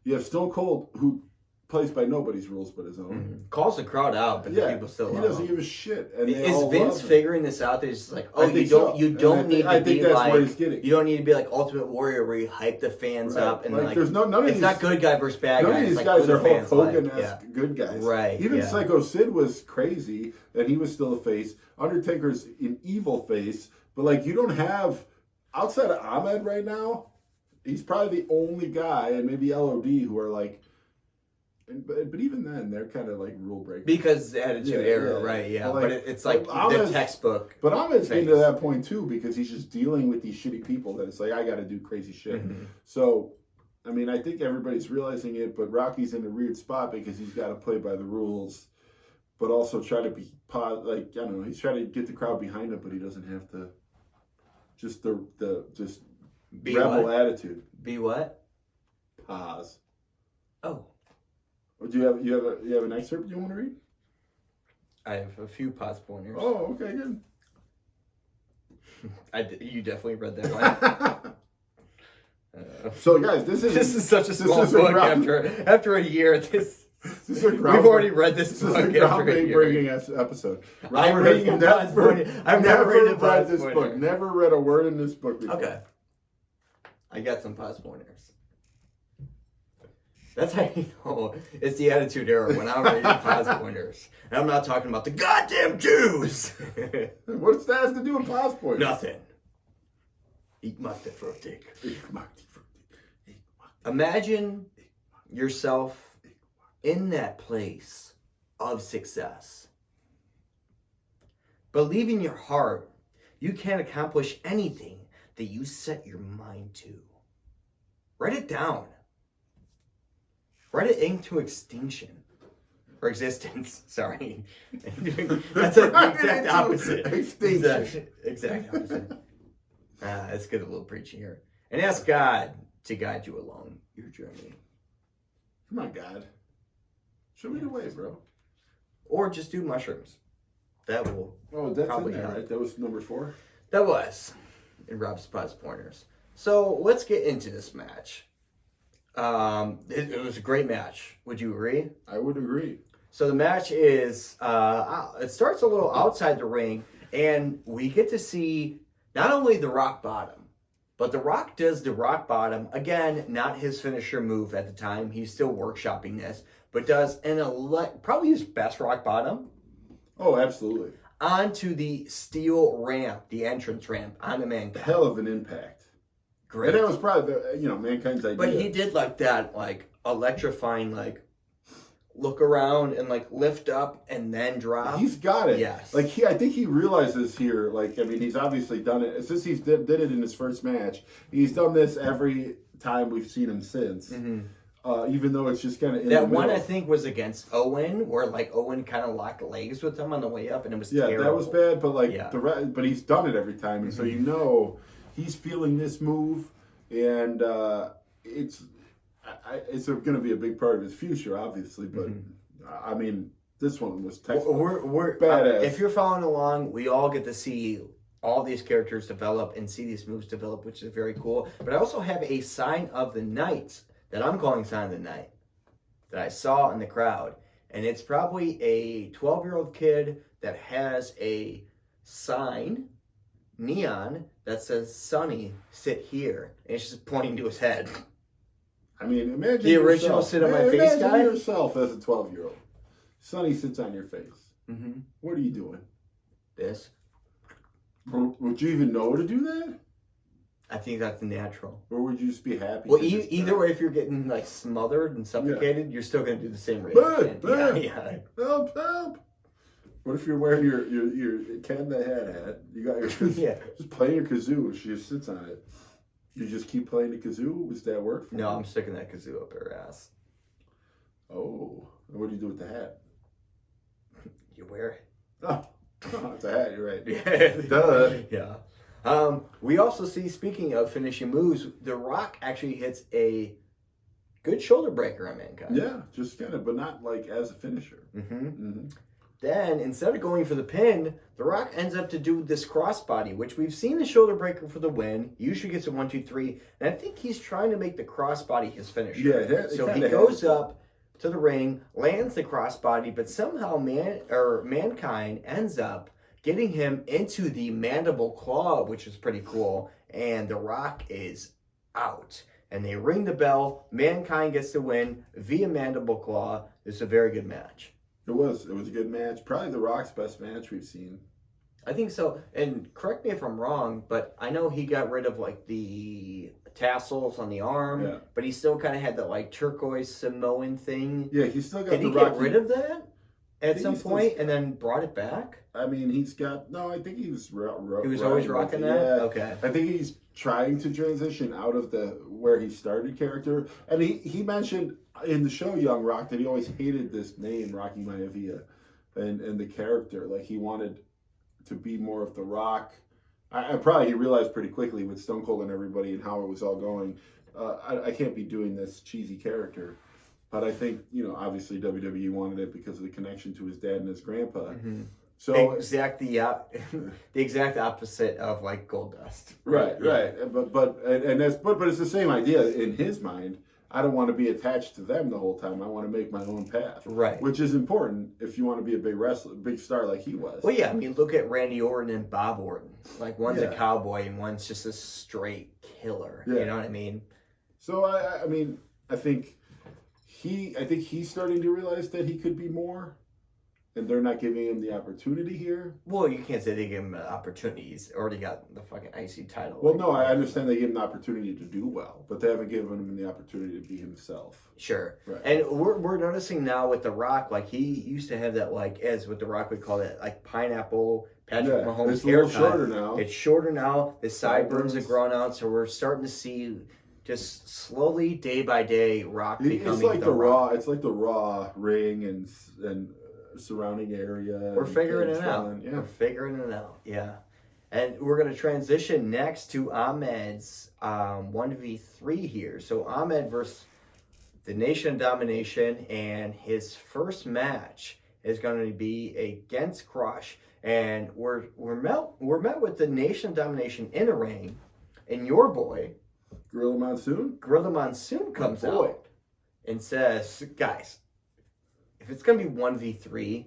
Speaker 2: You have Stone Cold, who plays by nobody's rules but his own.
Speaker 1: Calls the crowd out, but the people still love him.
Speaker 2: He doesn't give a shit. And
Speaker 1: is Vince figuring this out? That he's like, oh, you don't need to be
Speaker 2: that's
Speaker 1: like,
Speaker 2: where he's getting.
Speaker 1: You don't need to be like Ultimate Warrior where you hype the fans up and like
Speaker 2: there's none of
Speaker 1: it's
Speaker 2: these,
Speaker 1: not good guy versus bad guy.
Speaker 2: None of these
Speaker 1: like
Speaker 2: guys are Hulk
Speaker 1: fans
Speaker 2: Hogan-esque good guys.
Speaker 1: Right.
Speaker 2: Even Psycho Sid was crazy, and he was still a face. Undertaker's an evil face, but like you don't have outside of Ahmed right now. He's probably the only guy, and maybe LOD, who are like. But even then, they're kind of like rule breakers.
Speaker 1: Because the Attitude Era, right? Yeah, but it's like the textbook.
Speaker 2: But Ahmed's getting to that point too because he's just dealing with these shitty people that it's like, I got to do crazy shit. So, I mean, I think everybody's realizing it, but Rocky's in a weird spot because he's got to play by the rules, but also try to be, like, I don't know, he's trying to get the crowd behind him, but he doesn't have to, just just
Speaker 1: be
Speaker 2: rebel
Speaker 1: what?
Speaker 2: attitude.
Speaker 1: Be what?
Speaker 2: Pause.
Speaker 1: Oh.
Speaker 2: Do you have an excerpt you want to read?
Speaker 1: I have a few pause pointers.
Speaker 2: Oh, okay, good.
Speaker 1: You definitely read that one.
Speaker 2: So guys, this is
Speaker 1: such a small book after a year. We've already read this book after a year.
Speaker 2: Groundbreaking episode.
Speaker 1: I'm reading a pause pointer. I've never read
Speaker 2: this book. Never read a word in this book before.
Speaker 1: Okay. I got some pause pointers. That's how you know it's the Attitude Era when I'm reading pause pointers. And I'm not talking about the goddamn Jews.
Speaker 2: What's that have to do with pause pointers?
Speaker 1: Nothing. Eat frutig. Imagine yourself in that place of success. Believe in your heart you can accomplish anything that you set your mind to. Write it down. Write it into extinction. Or existence, sorry. That's the exact opposite.
Speaker 2: Extinction.
Speaker 1: Exact opposite. Let's get a little preachy here. And ask God to guide you along your journey.
Speaker 2: Come on, God. Show me the way, bro.
Speaker 1: Or just do mushrooms. That will
Speaker 2: that's
Speaker 1: probably
Speaker 2: in there,
Speaker 1: help.
Speaker 2: right? That was number 4?
Speaker 1: That was in Rob's Pause Pointers. So let's get into this match. It was a great match. Would you agree?
Speaker 2: I would agree.
Speaker 1: So the match is, it starts a little outside the ring, and we get to see not only the Rock Bottom, but the Rock does the Rock Bottom. Again, not his finisher move at the time. He's still workshopping this, but does probably his best Rock Bottom.
Speaker 2: Oh, absolutely.
Speaker 1: Onto the steel ramp, the entrance ramp, on the Mankind.
Speaker 2: Hell of an impact.
Speaker 1: Great.
Speaker 2: And that was probably Mankind's idea.
Speaker 1: But he did that electrifying look around and lift up and then drop.
Speaker 2: He's got it.
Speaker 1: Yes.
Speaker 2: I think he realizes here. He's obviously done it since he did it in his first match. He's done this every time we've seen him since. Mm-hmm. Even though it's just kind of
Speaker 1: that one I think was against Owen, where Owen kind of locked legs with him on the way up, and it was terrible.
Speaker 2: That was bad. But but he's done it every time, and so he's feeling this move, and it's going to be a big part of his future, obviously. But I mean, this one was
Speaker 1: we're
Speaker 2: badass.
Speaker 1: If you're following along, we all get to see all these characters develop and see these moves develop, which is very cool. But I also have a sign of the night that I'm calling sign of the night that I saw in the crowd, and it's probably a 12-year-old kid that has a sign, neon, that says "Sonny, sit here," and it's just pointing to his head.
Speaker 2: I mean, imagine
Speaker 1: the original sit on my face guy.
Speaker 2: Imagine yourself as a 12-year-old. Sonny sits on your face.
Speaker 1: Mm-hmm.
Speaker 2: What are you doing?
Speaker 1: This.
Speaker 2: Would you even know to do that?
Speaker 1: I think that's natural.
Speaker 2: Or would you just be happy?
Speaker 1: Well, either way, if you're getting smothered and suffocated, you're still going to do the same reaction. Yeah.
Speaker 2: Help! What if you're wearing your Ken the hat? You got your just playing your kazoo. She just sits on it. You just keep playing the kazoo. Does that work for you?
Speaker 1: I'm sticking that kazoo up her ass.
Speaker 2: Oh, and what do you do with the hat?
Speaker 1: You wear it.
Speaker 2: Oh, it's a hat. You're right.
Speaker 1: Yeah.
Speaker 2: Duh.
Speaker 1: Yeah. We also see, speaking of finishing moves, The Rock actually hits a good shoulder breaker on Mankind.
Speaker 2: Yeah, just kind of, but not like as a finisher.
Speaker 1: Mm-hmm. Then, instead of going for the pin, The Rock ends up to do this crossbody, which we've seen the shoulder breaker for the win. Usually gets a 1, 2, 3, and I think he's trying to make the crossbody his finisher.
Speaker 2: Yeah,
Speaker 1: so he goes up to the ring, lands the crossbody, but somehow Mankind ends up getting him into the mandible claw, which is pretty cool, and The Rock is out. And they ring the bell. Mankind gets the win via mandible claw. It's a very good match.
Speaker 2: It was a good match. Probably The Rock's best match we've seen.
Speaker 1: I think so. And correct me if I'm wrong, but I know he got rid of like the tassels on the arm, but he still kind of had that like turquoise Samoan thing.
Speaker 2: Yeah, he still got.
Speaker 1: Did he get rid of that at some point and then brought it back?
Speaker 2: I mean, he's got. No, I think he was.
Speaker 1: He was always rocking that.
Speaker 2: Yeah.
Speaker 1: Okay.
Speaker 2: I think he's trying to transition out of the where he started character, and he mentioned in the show Young Rock that he always hated this name Rocky Maivia, and the character. Like he wanted to be more of The Rock. I probably he realized pretty quickly with Stone Cold and everybody and how it was all going. I can't be doing this cheesy character. But I think, obviously WWE wanted it because of the connection to his dad and his grandpa.
Speaker 1: Mm-hmm. So the exact opposite of like Goldust.
Speaker 2: Right. But it's the same idea in his mind. I don't want to be attached to them the whole time. I want to make my own path.
Speaker 1: Right.
Speaker 2: Which is important if you want to be a big wrestler, big star like he was.
Speaker 1: Well, yeah. I mean, look at Randy Orton and Bob Orton. Like one's a cowboy and one's just a straight killer. Yeah. You know what I mean?
Speaker 2: So I mean, I think he's starting to realize that he could be more, and they're not giving him the opportunity here.
Speaker 1: Well, you can't say they give him an opportunity. He's already got the fucking IC title.
Speaker 2: Well, no, I understand they give him the opportunity to do well, but they haven't given him the opportunity to be himself.
Speaker 1: Sure.
Speaker 2: Right.
Speaker 1: And we're noticing now with The Rock, like he used to have that, like, as what The Rock would call it, like pineapple Patrick Mahomes
Speaker 2: it's a little shorter now.
Speaker 1: It's shorter now. The sideburns have grown out, so we're starting to see just slowly, day by day, Rock becoming
Speaker 2: it's like
Speaker 1: the Rock.
Speaker 2: It's like the Raw ring and surrounding area.
Speaker 1: We're figuring it out.
Speaker 2: Yeah.
Speaker 1: We're figuring it out. Yeah. And we're going to transition next to Ahmed's 1v3 here. So Ahmed versus the Nation of Domination, and his first match is going to be against Crush. And we're met with the Nation of Domination in a ring, and your boy
Speaker 2: Gorilla Monsoon
Speaker 1: comes out and says, guys, if it's going to be 1v3,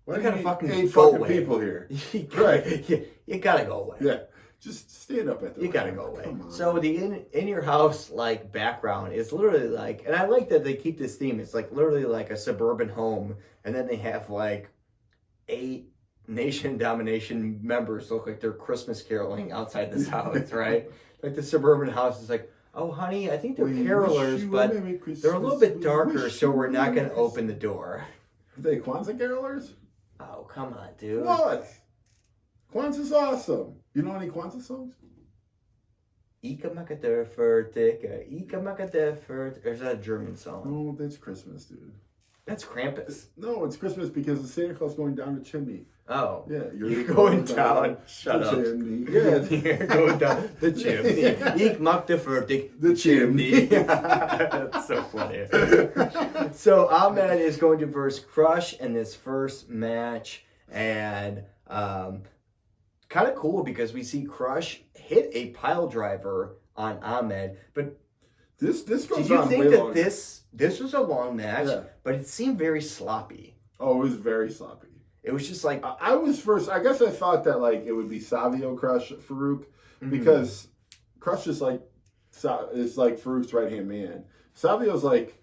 Speaker 2: you
Speaker 1: gotta fucking
Speaker 2: eight
Speaker 1: go
Speaker 2: fucking
Speaker 1: away.
Speaker 2: people here.
Speaker 1: Right. You gotta go away.
Speaker 2: Yeah. Just stand up at the
Speaker 1: You gotta go away. So the in your house like background is literally like, and I like that they keep this theme. It's like literally like a suburban home, and then they have like 8 Nation Domination members look like they're Christmas caroling outside this house, right? Like the suburban house is like, oh honey, I think they're carolers, but they're a little bit darker, so we're not gonna open the door.
Speaker 2: Are they Kwanzaa carolers?
Speaker 1: Oh come on, dude.
Speaker 2: What? Kwanzaa's awesome. You know any Kwanzaa songs?
Speaker 1: Ika Makaderfertika, Ika Makaderfert. Or is that a German song?
Speaker 2: No, that's Christmas, dude.
Speaker 1: That's Krampus.
Speaker 2: No, it's Christmas because the Santa Claus going down the chimney.
Speaker 1: Oh.
Speaker 2: Yeah,
Speaker 1: you're going down. Shut up.
Speaker 2: Chimney. Yeah,
Speaker 1: you're going down the chimney. Ik Makaderfertik,
Speaker 2: the chimney.
Speaker 1: That's so funny. So Ahmed is going to verse Crush in this first match, and kind of cool because we see Crush hit a pile driver on Ahmed, but
Speaker 2: this goes on.
Speaker 1: Did you think
Speaker 2: that
Speaker 1: longer. This was a long match, but it seemed very sloppy?
Speaker 2: Oh, it was very sloppy.
Speaker 1: It was just like
Speaker 2: I guess I thought that like it would be Savio Crush Farouk because Crush is like Farouk's right hand man. Savio's like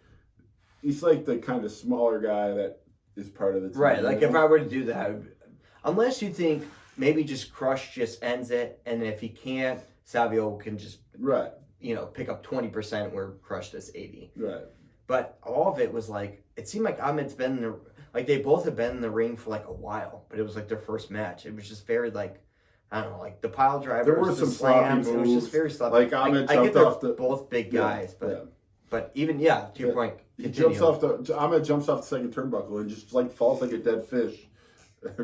Speaker 2: he's like the kind of smaller guy that is part of the team.
Speaker 1: Right. Like if I were to do that, unless you think maybe just Crush just ends it, and if he can't, Savio can just pick up 20% where Crush does 80.
Speaker 2: Right.
Speaker 1: But all of it was like, it seemed like Ahmed's been in the, like they both have been in the ring for like a while, but it was like their first match. It was just very like, I don't know, like the pile drivers,
Speaker 2: there were some
Speaker 1: slams,
Speaker 2: sloppy moves.
Speaker 1: It was just very sloppy.
Speaker 2: Like Ahmed
Speaker 1: I
Speaker 2: jumped off the
Speaker 1: both big guys, but even to your point,
Speaker 2: Ahmed jumps off the second turnbuckle and just like falls like a dead fish.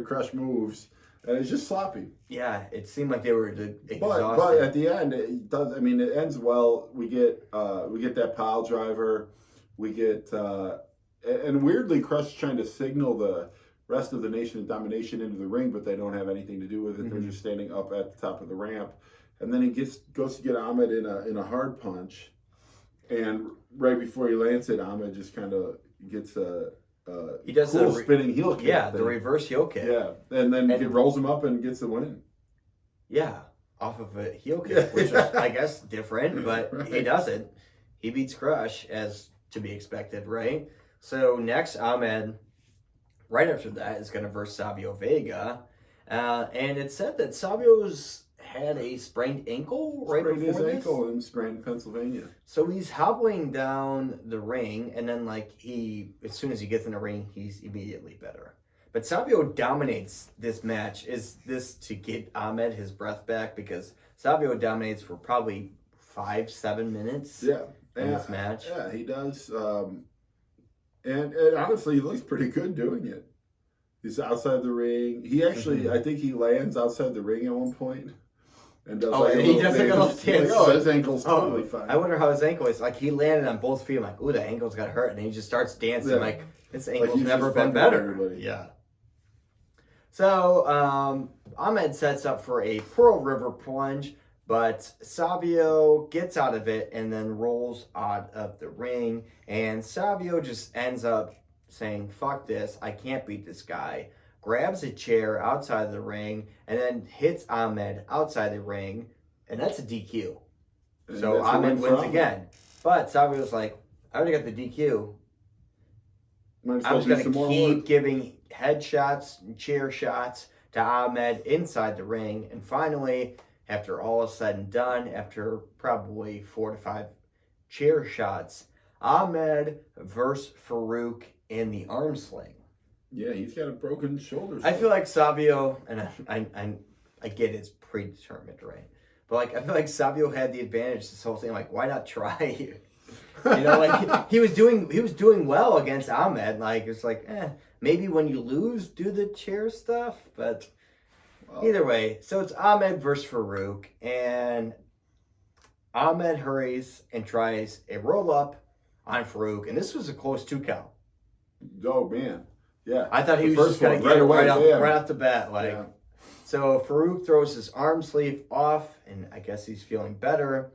Speaker 2: Crush moves, and it's just sloppy.
Speaker 1: Yeah, it seemed like they were exhausted.
Speaker 2: But at the end, it does. I mean, it ends well. We get that pile driver. We get and weirdly, Crush trying to signal the rest of the Nation of Domination into the ring, but they don't have anything to do with it. Mm-hmm. They're just standing up at the top of the ramp, and then he goes to get Ahmed in a hard punch, and right before he lands it, Ahmed just kind of gets
Speaker 1: he does
Speaker 2: cool spinning heel kick.
Speaker 1: Yeah, the reverse heel kick.
Speaker 2: Yeah, and then he rolls him up and gets the win.
Speaker 1: Yeah, off of a heel kick, which is, I guess, different, but right. He doesn't. He beats Crush, as to be expected, right? So next, Ahmed, right after that, is going to verse Savio Vega. And it said that Savio's had a sprained ankle
Speaker 2: sprained his ankle in Scranton, Pennsylvania.
Speaker 1: So he's hobbling down the ring, and then as soon as he gets in the ring, he's immediately better. But Savio dominates this match. Is this to get Ahmed his breath back? Because Savio dominates for probably 5-7 minutes in this match.
Speaker 2: Yeah, he does. And honestly, he looks pretty good doing it. He's outside the ring. He actually, I think he lands outside the ring at one point. And does
Speaker 1: he does like a little dance.
Speaker 2: His ankle's totally fine.
Speaker 1: I wonder how his ankle is. Like, he landed on both feet. I'm like, ooh, the ankle's got hurt. And he just starts dancing like, his ankle's never been better.
Speaker 2: Everybody.
Speaker 1: Yeah. So, Ahmed sets up for a Pearl River plunge, but Savio gets out of it and then rolls out of the ring. And Savio just ends up saying, fuck this, I can't beat this guy. Grabs a chair outside the ring and then hits Ahmed outside the ring. And that's a DQ. And so Ahmed wins again. But Savio's like, I already got the DQ. I'm just going to keep giving headshots and chair shots to Ahmed inside the ring. And finally, after all is said and done, after probably 4 to 5 chair shots, Ahmed versus Farouk in the arm sling.
Speaker 2: Yeah, he's got a broken shoulder.
Speaker 1: I feel like Savio, and I get it's predetermined, right? But I feel like Savio had the advantage this whole thing. Like, why not try? He was doing well against Ahmed. It's maybe when you lose, do the chair stuff. But either way, so it's Ahmed versus Farouk, and Ahmed hurries and tries a roll up on Farouk, and this was a close 2 count.
Speaker 2: Oh man, yeah.
Speaker 1: I thought he was just going to get it right off the bat. So Farouk throws his arm sleeve off, and I guess he's feeling better.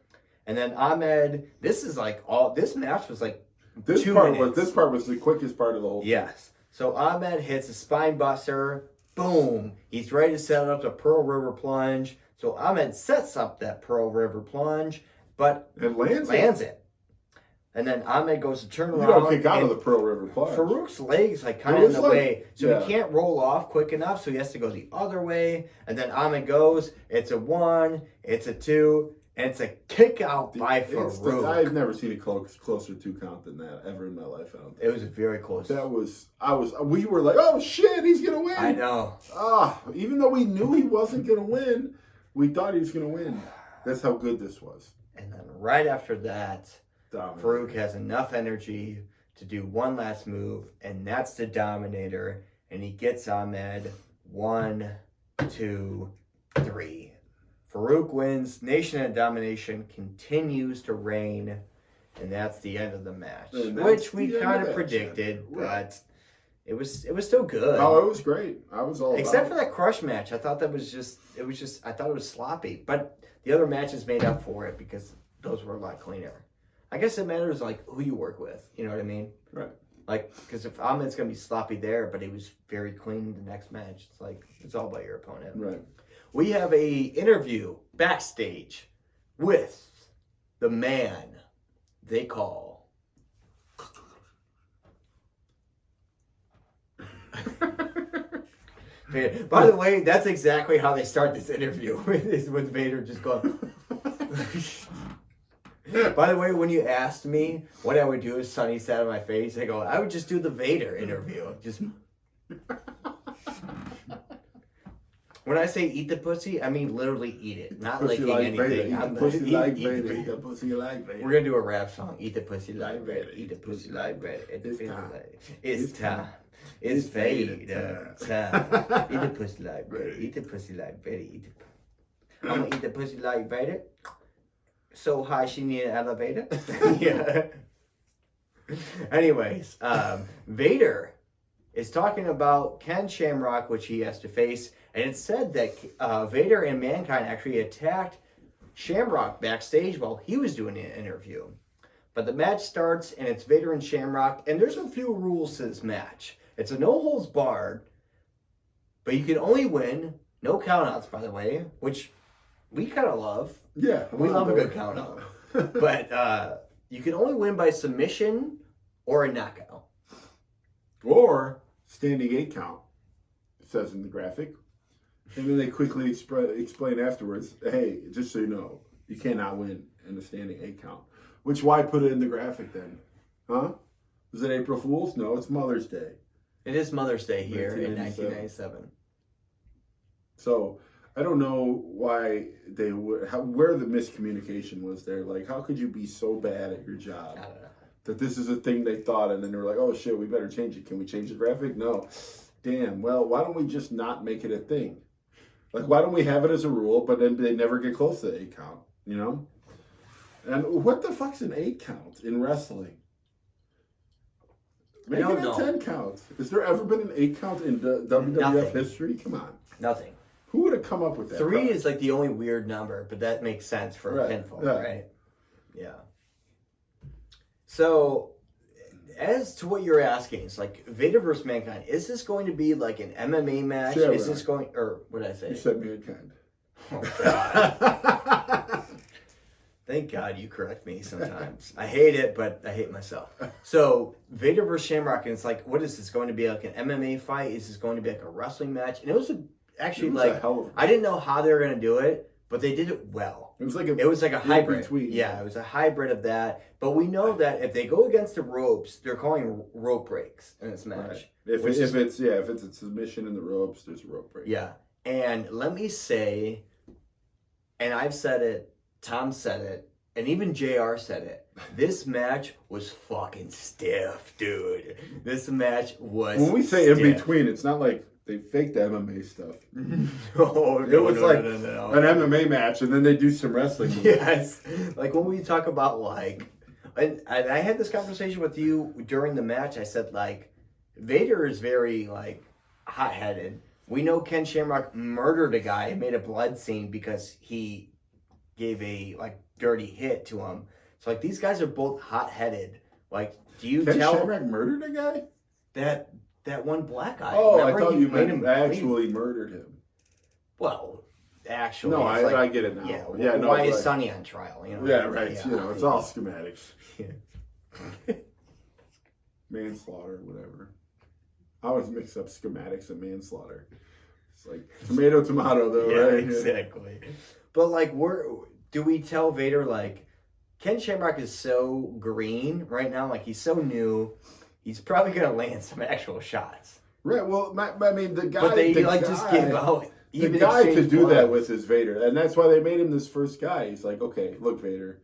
Speaker 1: And then Ahmed, this match was
Speaker 2: this
Speaker 1: 2
Speaker 2: part
Speaker 1: minutes.
Speaker 2: This part was the quickest part of the whole thing.
Speaker 1: Yes. So Ahmed hits a spine buster. Boom. He's ready to set up the Pearl River plunge. So Ahmed sets up that Pearl River plunge, but
Speaker 2: it lands it.
Speaker 1: And then Ahmed goes to turn around.
Speaker 2: You don't kick out of the Pearl River plunge.
Speaker 1: Farouk's legs kind of in the way, so he can't roll off quick enough, so he has to go the other way. And then Ahmed goes, it's a 1, it's a 2, and it's a kick out by Farouk.
Speaker 2: I've never seen a closer 2 count than that ever in my life. I don't think.
Speaker 1: It was very close.
Speaker 2: We were like, oh shit, he's going to win.
Speaker 1: I know.
Speaker 2: Even though we knew he wasn't going to win, we thought he was going to win. That's how good this was.
Speaker 1: And then right after that, Farouk has enough energy to do one last move, and that's the Dominator, and he gets Ahmed 1, 2, 3. Farouk wins. Nation of Domination continues to reign, and that's the end of the match, which we kind of predicted, but it was still good.
Speaker 2: Oh, it was great. I was all
Speaker 1: except for that Crush match. I thought that was I thought it was sloppy, but the other matches made up for it because those were a lot cleaner. I guess it matters who you work with. You know what I mean?
Speaker 2: Right.
Speaker 1: Because if Ahmed's going to be sloppy there, but he was very clean the next match, it's all about your opponent.
Speaker 2: Right.
Speaker 1: We have a interview backstage with the man they call. By the way, that's exactly how they start this interview with Vader just going. By the way, when you asked me what I would do if Sonny sat on my face, I go, I would just do the Vader interview. When I say eat the pussy, I mean literally eat it, not
Speaker 2: Pussy
Speaker 1: licking
Speaker 2: like
Speaker 1: anything.
Speaker 2: Vader. Eat
Speaker 1: I'm
Speaker 2: the pussy like
Speaker 1: eat the
Speaker 2: Vader.
Speaker 1: pussy.
Speaker 2: Eat the pussy like Vader.
Speaker 1: We're gonna do a rap song. Eat the pussy like Vader. Eat the pussy like Vader.
Speaker 2: It's time.
Speaker 1: It's time. It's Vader time. Eat the pussy like Vader. Eat the pussy like Vader. I'm gonna eat the pussy like Vader. So high she need an elevator. Yeah. Anyways, Vader is talking about Ken Shamrock, which he has to face, and it's said that Vader and Mankind actually attacked Shamrock backstage while he was doing an interview. But the match starts, and it's Vader and Shamrock, and there's a few rules to this match. It's a no holds barred, but you can only win, no countouts, by the way, which we kind of love.
Speaker 2: Yeah,
Speaker 1: We love a good count out. But you can only win by submission or a knockout.
Speaker 2: Or standing 8 count, it says in the graphic. And then they quickly explain afterwards, hey, just so you know, you cannot win in a standing 8 count. Which, why put it in the graphic then? Huh? Is it April Fool's? No, it's Mother's Day.
Speaker 1: It is Mother's Day here in
Speaker 2: 1997.
Speaker 1: 1997.
Speaker 2: So, I don't know why they would, where the miscommunication was there. Like, how could you be so bad at your job
Speaker 1: I don't know.
Speaker 2: that this is a thing they thought, and then they were like, oh shit, we better change it. Can we change the graphic? No. Damn, well, why don't we just not make it a thing? Like, why don't we have it as a rule, but then they never get close to the 8 count, you know? And what the fuck's an 8 count in wrestling? Make it a 10 count. Has there ever been an 8 count in WWF
Speaker 1: Nothing.
Speaker 2: history? Come on.
Speaker 1: Nothing.
Speaker 2: Who would have come up with that?
Speaker 1: 3 is like the only weird number, but that makes sense for a
Speaker 2: Right,
Speaker 1: pinfall,
Speaker 2: yeah.
Speaker 1: right? Yeah. So, as to what you're asking, it's like Vader versus Mankind. Is this going to be like an MMA match?
Speaker 2: Sure,
Speaker 1: Is
Speaker 2: right.
Speaker 1: this going, or what did I say?
Speaker 2: You said Mankind.
Speaker 1: Oh, God. Thank God you correct me sometimes. I hate it, but I hate myself. So, Vader versus Shamrock, and it's like, what is this going to be, like an MMA fight? Is this going to be like a wrestling match? And it was actually
Speaker 2: It was
Speaker 1: like,
Speaker 2: a hell of a-
Speaker 1: I didn't know how they were going to do it, but they did it well.
Speaker 2: It was like
Speaker 1: a hybrid.
Speaker 2: between.
Speaker 1: Yeah, it was a hybrid of that. But we know that if they go against the ropes, they're calling rope breaks in this match.
Speaker 2: Right. If
Speaker 1: Which
Speaker 2: it's a submission in the ropes, there's a rope break.
Speaker 1: Yeah. And let me say, and I've said it, Tom said it, and even JR said it. This match was fucking stiff, dude. This match was
Speaker 2: When we say in
Speaker 1: stiff.
Speaker 2: between, it's not like they faked the MMA stuff.
Speaker 1: No,
Speaker 2: It was like
Speaker 1: no.
Speaker 2: an MMA match, and then they do some wrestling. moves.
Speaker 1: Yes. Like when we talk about like, and I had this conversation with you during the match. I said like, Vader is very like hot-headed. We know Ken Shamrock murdered a guy, made a blood scene because he gave a like dirty hit to him. So like these guys are both hot-headed. Like, do you
Speaker 2: Ken
Speaker 1: tell
Speaker 2: Shamrock murdered a guy?
Speaker 1: that one black guy?
Speaker 2: Oh,
Speaker 1: Remember
Speaker 2: I thought
Speaker 1: he
Speaker 2: you
Speaker 1: made
Speaker 2: meant
Speaker 1: him
Speaker 2: actually murdered him.
Speaker 1: Well, actually,
Speaker 2: No,
Speaker 1: it's
Speaker 2: I
Speaker 1: like,
Speaker 2: get it now.
Speaker 1: yeah.
Speaker 2: Yeah, no,
Speaker 1: why is
Speaker 2: right.
Speaker 1: Sonny on trial? You know.
Speaker 2: Yeah, right.
Speaker 1: Yeah.
Speaker 2: You know, it's all schematics.
Speaker 1: Yeah.
Speaker 2: Manslaughter, whatever. I always mix up schematics and manslaughter. It's like tomato, though,
Speaker 1: Yeah,
Speaker 2: right?
Speaker 1: exactly. But like, do we tell Vader like Ken Shamrock is so green right now? Like he's so new. He's probably gonna land some actual shots.
Speaker 2: Right. Well, I mean, the guy.
Speaker 1: But they
Speaker 2: the
Speaker 1: like
Speaker 2: guy,
Speaker 1: just give out.
Speaker 2: The
Speaker 1: even
Speaker 2: guy
Speaker 1: exchange
Speaker 2: could do
Speaker 1: blood.
Speaker 2: that with his Vader, and that's why they made him this first guy. He's like, okay, look, Vader,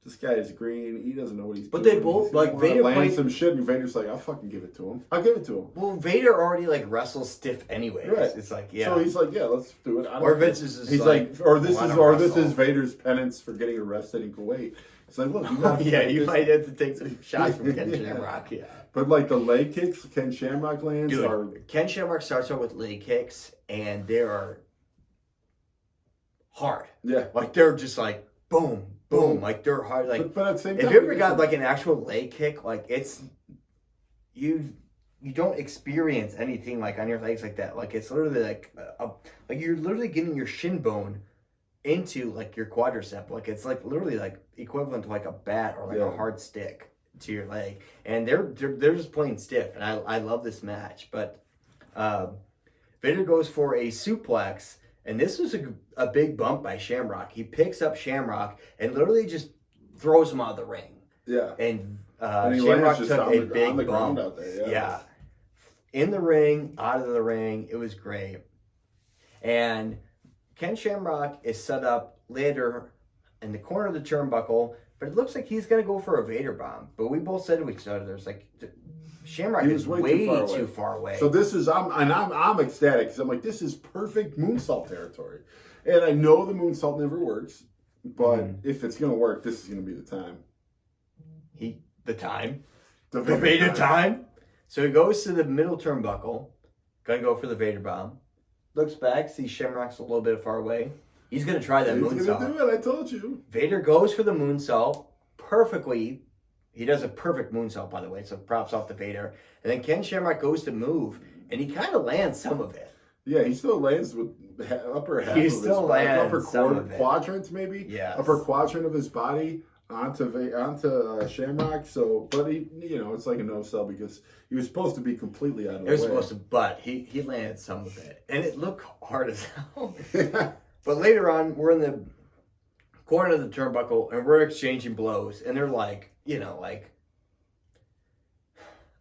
Speaker 2: this guy is green. He doesn't know what he's
Speaker 1: But
Speaker 2: doing.
Speaker 1: they both-
Speaker 2: He's
Speaker 1: like,
Speaker 2: gonna
Speaker 1: Vader
Speaker 2: land
Speaker 1: played-
Speaker 2: some shit, and Vader's like, I'll fucking give it to him. I'll give it to him.
Speaker 1: Well, Vader already like wrestles stiff anyway.
Speaker 2: Right.
Speaker 1: It's like yeah.
Speaker 2: So he's like, yeah, let's do it. I don't
Speaker 1: Or
Speaker 2: care.
Speaker 1: Vince is just
Speaker 2: He's
Speaker 1: like,
Speaker 2: or this
Speaker 1: wanna
Speaker 2: is
Speaker 1: wrestle.
Speaker 2: Vader's penance for getting arrested in Kuwait. It's like, look, you got
Speaker 1: yeah, you might have to take some shots from Ken
Speaker 2: Yeah.
Speaker 1: Shamrock. Yeah.
Speaker 2: But like the leg kicks Ken Shamrock lands
Speaker 1: Dude,
Speaker 2: are
Speaker 1: Ken Shamrock starts out with leg kicks, and they are hard.
Speaker 2: yeah.
Speaker 1: Like they're just like boom, boom. Like they're hard. Like
Speaker 2: But at the same
Speaker 1: if
Speaker 2: time,
Speaker 1: you ever got like an actual leg kick, like it's you don't experience anything like on your legs like that. Like it's literally like like you're literally getting your shin bone into like your quadricep. Like it's like literally like equivalent to like a bat or like
Speaker 2: Yeah.
Speaker 1: a hard stick to your leg. And they're just plain stiff. And I love this match. But Vader goes for a suplex. And this was a big bump by Shamrock. He picks up Shamrock and literally just throws him out of the ring.
Speaker 2: Yeah.
Speaker 1: And,
Speaker 2: And he
Speaker 1: Shamrock
Speaker 2: lands just
Speaker 1: took
Speaker 2: on
Speaker 1: a
Speaker 2: the
Speaker 1: big
Speaker 2: ground
Speaker 1: bump.
Speaker 2: out there.
Speaker 1: Yeah. In the ring, out of the ring. It was great. And Ken Shamrock is set up later in the corner of the turnbuckle, but it looks like he's going to go for a Vader bomb. But we both said to each other, there's like, Shamrock
Speaker 2: He
Speaker 1: is
Speaker 2: was
Speaker 1: way
Speaker 2: way
Speaker 1: too far away.
Speaker 2: So this is I'm ecstatic because I'm like, this is perfect moonsault territory, and I know the moonsault never works, but if it's gonna work, this is gonna be the time.
Speaker 1: The Vader time. So he goes to the middle turnbuckle, gonna go for the Vader bomb. Looks back, sees Shamrock's a little bit far away. He's gonna try that
Speaker 2: He's
Speaker 1: moonsault.
Speaker 2: gonna do it. I told you.
Speaker 1: Vader goes for the moonsault perfectly. He does a perfect moonsault, by the way, so props off to Vader. And then Ken Shamrock goes to move, and he kind of lands some of it.
Speaker 2: Yeah, he still lands with upper half.
Speaker 1: He
Speaker 2: of
Speaker 1: still
Speaker 2: his
Speaker 1: lands
Speaker 2: upper
Speaker 1: some of it.
Speaker 2: quadrant, maybe.
Speaker 1: Yes.
Speaker 2: Upper quadrant of his body onto Shamrock. So, but he, it's like a no sell because he was supposed to be completely out of the way.
Speaker 1: It was supposed to, but he landed some of it, and it looked hard as hell. But later on, we're in the corner of the turnbuckle, and we're exchanging blows, and they're like,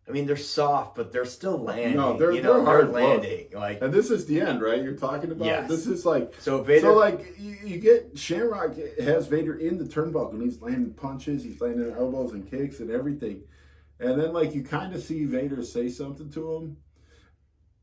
Speaker 1: they're soft, but they're still landing.
Speaker 2: No, they're hard
Speaker 1: landing. Like,
Speaker 2: and this is the end, right? You're talking about.
Speaker 1: Yes.
Speaker 2: This is like
Speaker 1: Vader.
Speaker 2: So like you get Shamrock has Vader in the turnbuckle, and he's landing punches, he's landing elbows and kicks and everything, and then like you kind of see Vader say something to him,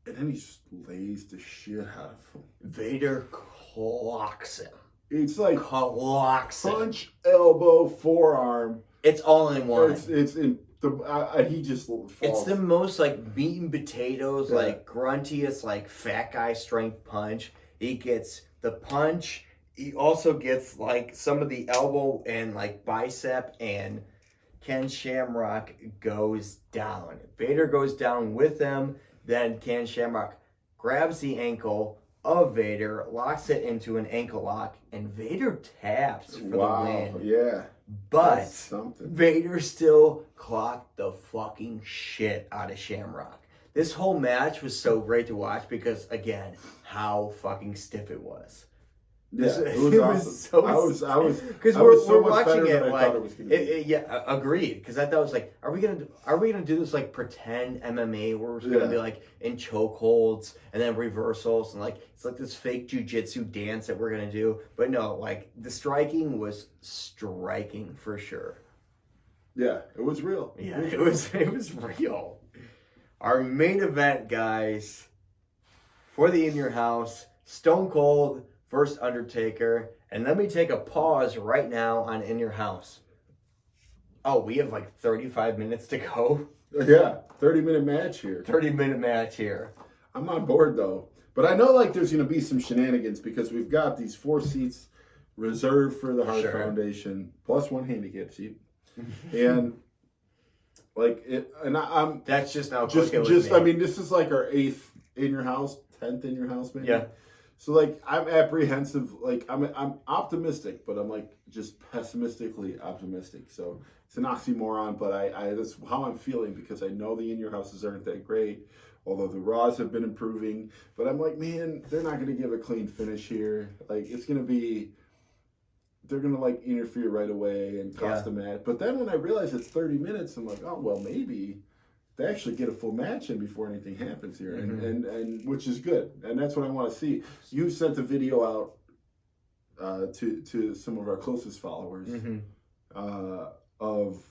Speaker 2: and then he just lays the shit out of him.
Speaker 1: Vader clocks him.
Speaker 2: It's like
Speaker 1: clocks him.
Speaker 2: Punch, elbow, forearm.
Speaker 1: It's all in one.
Speaker 2: It's in the. He just falls.
Speaker 1: It's the most like meat and potatoes, like gruntiest, like fat guy strength punch. He gets the punch. He also gets like some of the elbow and like bicep, and Ken Shamrock goes down. Vader goes down with him. Then Ken Shamrock grabs the ankle of Vader, locks it into an ankle lock, and Vader taps for the win.
Speaker 2: Yeah.
Speaker 1: But Vader still clocked the fucking shit out of Shamrock. This whole match was so great to watch because, again, how fucking stiff it was.
Speaker 2: Yeah, it was awesome. I was
Speaker 1: because we're watching it like agreed. Because I thought it was like, are we gonna do this like pretend MMA where we're just gonna be like in chokeholds and then reversals and like it's like this fake jujitsu dance that we're gonna do? But no, like the striking was striking for sure.
Speaker 2: Yeah, it was real.
Speaker 1: Yeah, it was real. Our main event, guys, for the In Your House, Stone Cold versus Undertaker. And let me take a pause right now on In Your House. Oh, we have like 35 minutes to go.
Speaker 2: Yeah, 30-minute match here.
Speaker 1: 30-minute match here.
Speaker 2: I'm on board though. But I know like there's going to be some shenanigans because we've got these 4 seats reserved for the Hart Foundation, plus 1 handicap seat. And like it, and I'm
Speaker 1: that's just now
Speaker 2: I mean, this is like our 8th In Your House, 10th In Your House, maybe.
Speaker 1: Yeah.
Speaker 2: So like I'm apprehensive, like I'm optimistic, but I'm like just pessimistically optimistic. So it's an oxymoron, but I that's how I'm feeling because I know the In Your Houses aren't that great, although the Raws have been improving. But I'm like, man, they're not going to give a clean finish here. Like it's going to be. They're going to like interfere right away and cost a match. But then when I realize it's 30 minutes, I'm like, oh, well, maybe they actually get a full match in before anything happens here. And which is good. And that's what I want to see. You sent a video out to some of our closest followers of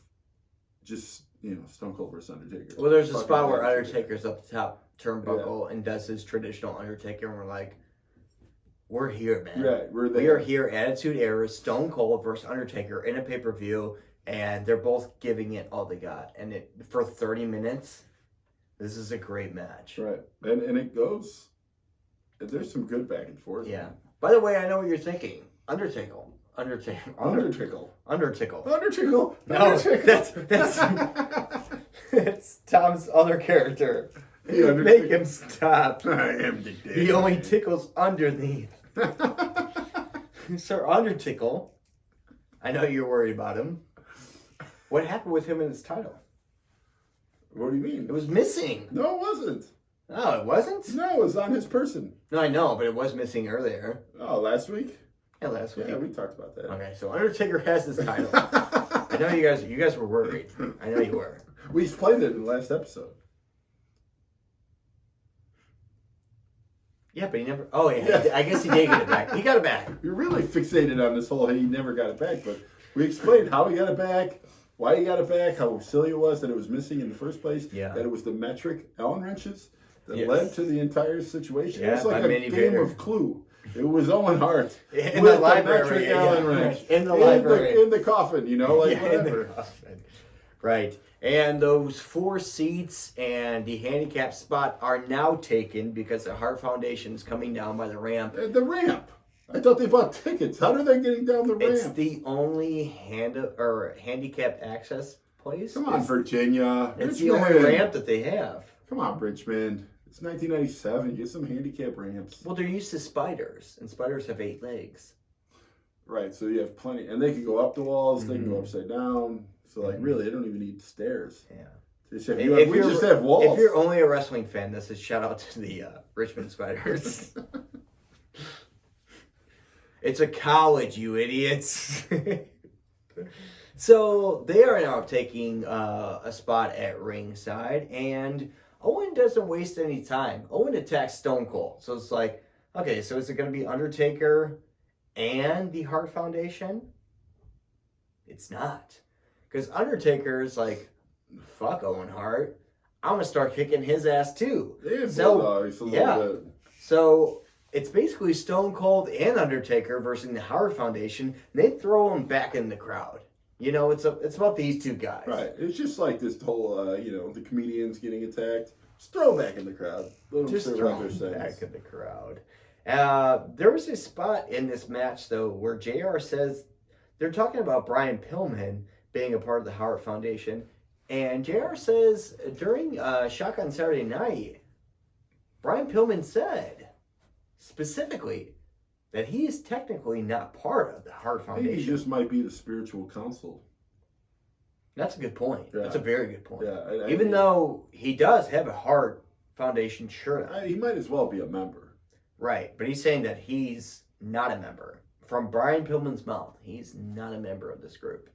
Speaker 2: just, Stone Cold versus Undertaker.
Speaker 1: Well, there's a spot where Undertaker's up the top turnbuckle and does his traditional Undertaker, and we're like, we're here, man.
Speaker 2: Right,
Speaker 1: we are here. Attitude Era, Stone Cold versus Undertaker in a pay-per-view, and they're both giving it all they got. And for 30 minutes, this is a great match.
Speaker 2: Right, and it goes. There's some good back and forth.
Speaker 1: Yeah. Man. By the way, I know what you're thinking. Undertaker. No, that's Tom's other character. Make him stop.
Speaker 2: I am the day.
Speaker 1: He only tickles underneath. Sir Undertickle, I know you're worried about him. What happened with him in his title?
Speaker 2: What do you mean?
Speaker 1: It was missing.
Speaker 2: No, it wasn't.
Speaker 1: No, it wasn't?
Speaker 2: No, it was on his person.
Speaker 1: No, I know, but it was missing earlier.
Speaker 2: Oh, last week?
Speaker 1: Yeah, last week.
Speaker 2: Yeah, we talked about that.
Speaker 1: Okay, so Undertaker has his title. I know you guys were worried. I know you were.
Speaker 2: We explained it in the last episode.
Speaker 1: Yeah, but he never. Oh yeah, I guess he did get it back. He got it back.
Speaker 2: You're really fixated on this whole he never got it back, but we explained how he got it back, why he got it back, how silly it was that it was missing in the first place,
Speaker 1: Yeah.
Speaker 2: that it was the metric Allen wrenches that
Speaker 1: Yes.
Speaker 2: led to the entire situation.
Speaker 1: Yeah,
Speaker 2: it was like
Speaker 1: by
Speaker 2: a
Speaker 1: Minnie
Speaker 2: game
Speaker 1: Vader.
Speaker 2: of Clue. It was Owen Hart
Speaker 1: In
Speaker 2: with
Speaker 1: the library,
Speaker 2: metric
Speaker 1: yeah,
Speaker 2: Allen wrench
Speaker 1: in the library.
Speaker 2: in the coffin, you know, like
Speaker 1: Yeah, in the
Speaker 2: whatever.
Speaker 1: coffin. Right. And those 4 seats and the handicap spot are now taken because the Heart Foundation is coming down by the ramp.
Speaker 2: The ramp. I thought they bought tickets. How are they getting down the
Speaker 1: It's
Speaker 2: ramp?
Speaker 1: the only handicap access place.
Speaker 2: Come on, Virginia.
Speaker 1: It's the only
Speaker 2: Richmond.
Speaker 1: ramp that they have.
Speaker 2: Come on, Richmond. It's 1997. Get some handicap ramps.
Speaker 1: Well, they're used to spiders, and spiders have 8 legs.
Speaker 2: Right, so you have plenty. And they can go up the walls, they can go
Speaker 1: Mhm.
Speaker 2: upside down. So, like, really, they don't even need stairs.
Speaker 1: Yeah.
Speaker 2: They just have,
Speaker 1: If
Speaker 2: we
Speaker 1: you're-
Speaker 2: just have walls.
Speaker 1: If you're only a wrestling fan, this is shout out to the Richmond Spiders. It's a college, you idiots. So they are now taking a spot at ringside, and Owen doesn't waste any time. Owen attacks Stone Cold. So it's like, okay, so is it going to be Undertaker and the Hart Foundation? It's not. Because Undertaker's like, fuck Owen Hart. I'm going to start kicking his ass too.
Speaker 2: They have
Speaker 1: So,
Speaker 2: bulldogs a little
Speaker 1: yeah.
Speaker 2: bit.
Speaker 1: So it's basically Stone Cold and Undertaker versus the Hart Foundation. They throw them back in the crowd. You know, it's about these two guys.
Speaker 2: Right. It's just like this whole, the comedians getting attacked. Just throw them back in the crowd. Let them
Speaker 1: Just
Speaker 2: serve
Speaker 1: throw
Speaker 2: out their
Speaker 1: them
Speaker 2: segments.
Speaker 1: back in the crowd. There was a spot in this match, though, where JR says they're talking about Brian Pillman being a part of the Hart Foundation. And JR says during Shotgun Saturday Night, Brian Pillman said specifically that he is technically not part of the Hart
Speaker 2: Maybe he
Speaker 1: Foundation.
Speaker 2: just might be the spiritual counsel.
Speaker 1: That's a good point.
Speaker 2: Yeah.
Speaker 1: That's a very good point.
Speaker 2: Yeah.
Speaker 1: Even though he does have a Hart Foundation shirt on.
Speaker 2: he might as well be a member.
Speaker 1: Right, but he's saying that he's not a member. From Brian Pillman's mouth, he's not a member of this group.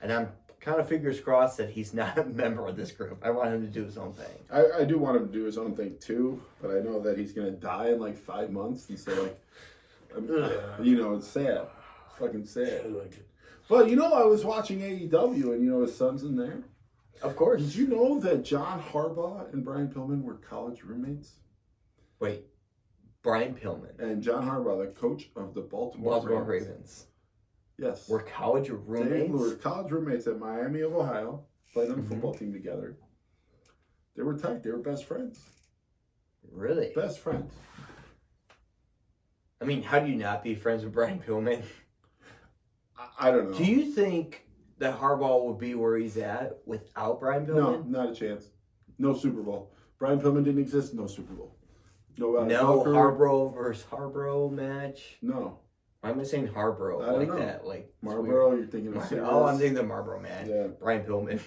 Speaker 1: And I'm kind of fingers crossed that he's not a member of this group. I want him to do his own thing.
Speaker 2: I do want him to do his own thing too, but I know that he's going to die in like 5 months. And so, like, it's sad. It's fucking sad. But, I was watching AEW and, his son's in there.
Speaker 1: Of course.
Speaker 2: Did you know that John Harbaugh and Brian Pillman were college roommates?
Speaker 1: Wait, Brian Pillman,
Speaker 2: And John Harbaugh, the coach of the Baltimore
Speaker 1: Ravens,
Speaker 2: Yes.
Speaker 1: were college
Speaker 2: They
Speaker 1: roommates?
Speaker 2: were college roommates at Miami of Ohio, played on the
Speaker 1: Mhm.
Speaker 2: football team together. They were tight. They were best friends.
Speaker 1: Really?
Speaker 2: Best friends.
Speaker 1: I mean, how do you not be friends with Brian Pillman?
Speaker 2: I don't know.
Speaker 1: Do you think that Harbaugh would be where he's at without Brian
Speaker 2: No,
Speaker 1: Pillman?
Speaker 2: not a chance. No Super Bowl. Brian Pillman didn't exist. No Super Bowl. No,
Speaker 1: No
Speaker 2: Tucker.
Speaker 1: Harborough versus Harborough match?
Speaker 2: No.
Speaker 1: Why am I saying Harborough
Speaker 2: I don't
Speaker 1: like
Speaker 2: know.
Speaker 1: that? Like it's
Speaker 2: Marlboro. You're thinking of
Speaker 1: weird.
Speaker 2: cigarettes.
Speaker 1: Oh, I'm thinking the Marlboro man.
Speaker 2: Yeah.
Speaker 1: Brian Pillman.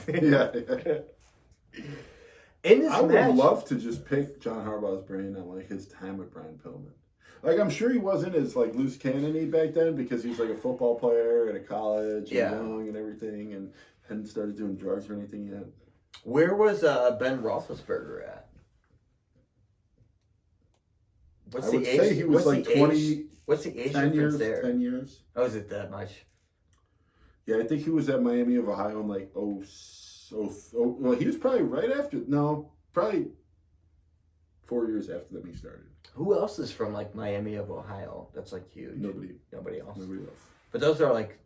Speaker 2: Yeah.
Speaker 1: In this
Speaker 2: I would
Speaker 1: match,
Speaker 2: love to just pick John Harbaugh's brain on like his time with Brian Pillman. Like I'm sure he wasn't as like loose cannon-y back then because he was like a football player at a college and
Speaker 1: Yeah.
Speaker 2: young and everything and hadn't started doing drugs or anything yet.
Speaker 1: where was Ben Roethlisberger at? What's
Speaker 2: I
Speaker 1: the
Speaker 2: would
Speaker 1: age?
Speaker 2: say he was
Speaker 1: what's
Speaker 2: like
Speaker 1: the
Speaker 2: 20,
Speaker 1: age? What's the age
Speaker 2: 10
Speaker 1: difference
Speaker 2: years,
Speaker 1: there?
Speaker 2: 10 years.
Speaker 1: Oh, is it that much?
Speaker 2: Yeah, I think he was at Miami of Ohio in like well, he was probably right after, probably 4 years after that he started.
Speaker 1: Who else is from like Miami of Ohio? That's like huge.
Speaker 2: Nobody
Speaker 1: else.
Speaker 2: else.
Speaker 1: But those are like,